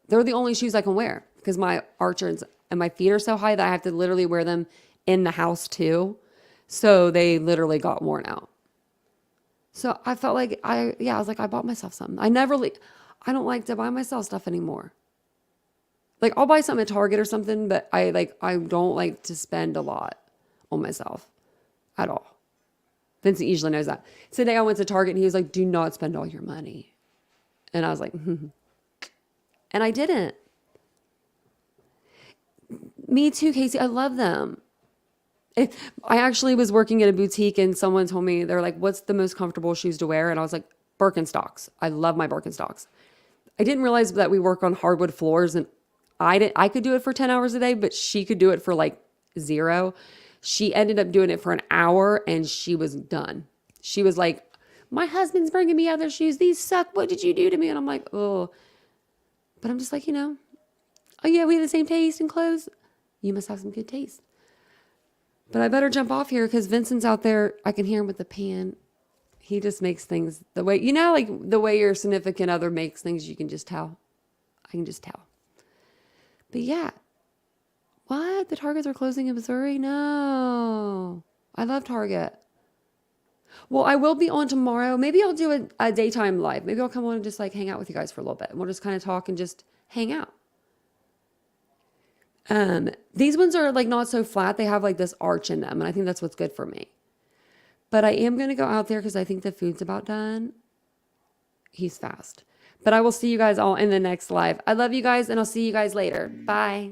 they're the only shoes I can wear. Because my arches and my feet are so high that I have to literally wear them in the house too. So they literally got worn out. So I felt like I was like, I bought myself something. I don't like to buy myself stuff anymore. Like I'll buy something at Target or something, but I don't like to spend a lot on myself at all. Vincent usually knows that. Today I went to Target and he was like, do not spend all your money. And I was like, and I didn't. Me too, Casey. I love them. I actually was working at a boutique and someone told me, they're like, what's the most comfortable shoes to wear? And I was like, Birkenstocks. I love my Birkenstocks. I didn't realize that we work on hardwood floors and I could do it for 10 hours a day, but she could do it for like 0. She ended up doing it for an hour and she was done. She was like, my husband's bringing me other shoes. These suck. What did you do to me? And I'm like, oh, but I'm just like, oh yeah, we have the same taste in clothes. You must have some good taste. But I better jump off here because Vincent's out there. I can hear him with the pan. He just makes things the way, like the way your significant other makes things, you can just tell. I can just tell. But yeah. What? The Targets are closing in Missouri? No. I love Target. Well, I will be on tomorrow. Maybe I'll do a daytime live. Maybe I'll come on and just like hang out with you guys for a little bit. And we'll just kind of talk and just hang out. These ones are like not so flat. They have like this arch in them. And I think that's what's good for me. But I am going to go out there because I think the food's about done. He's fast. But I will see you guys all in the next live. I love you guys and I'll see you guys later. Bye.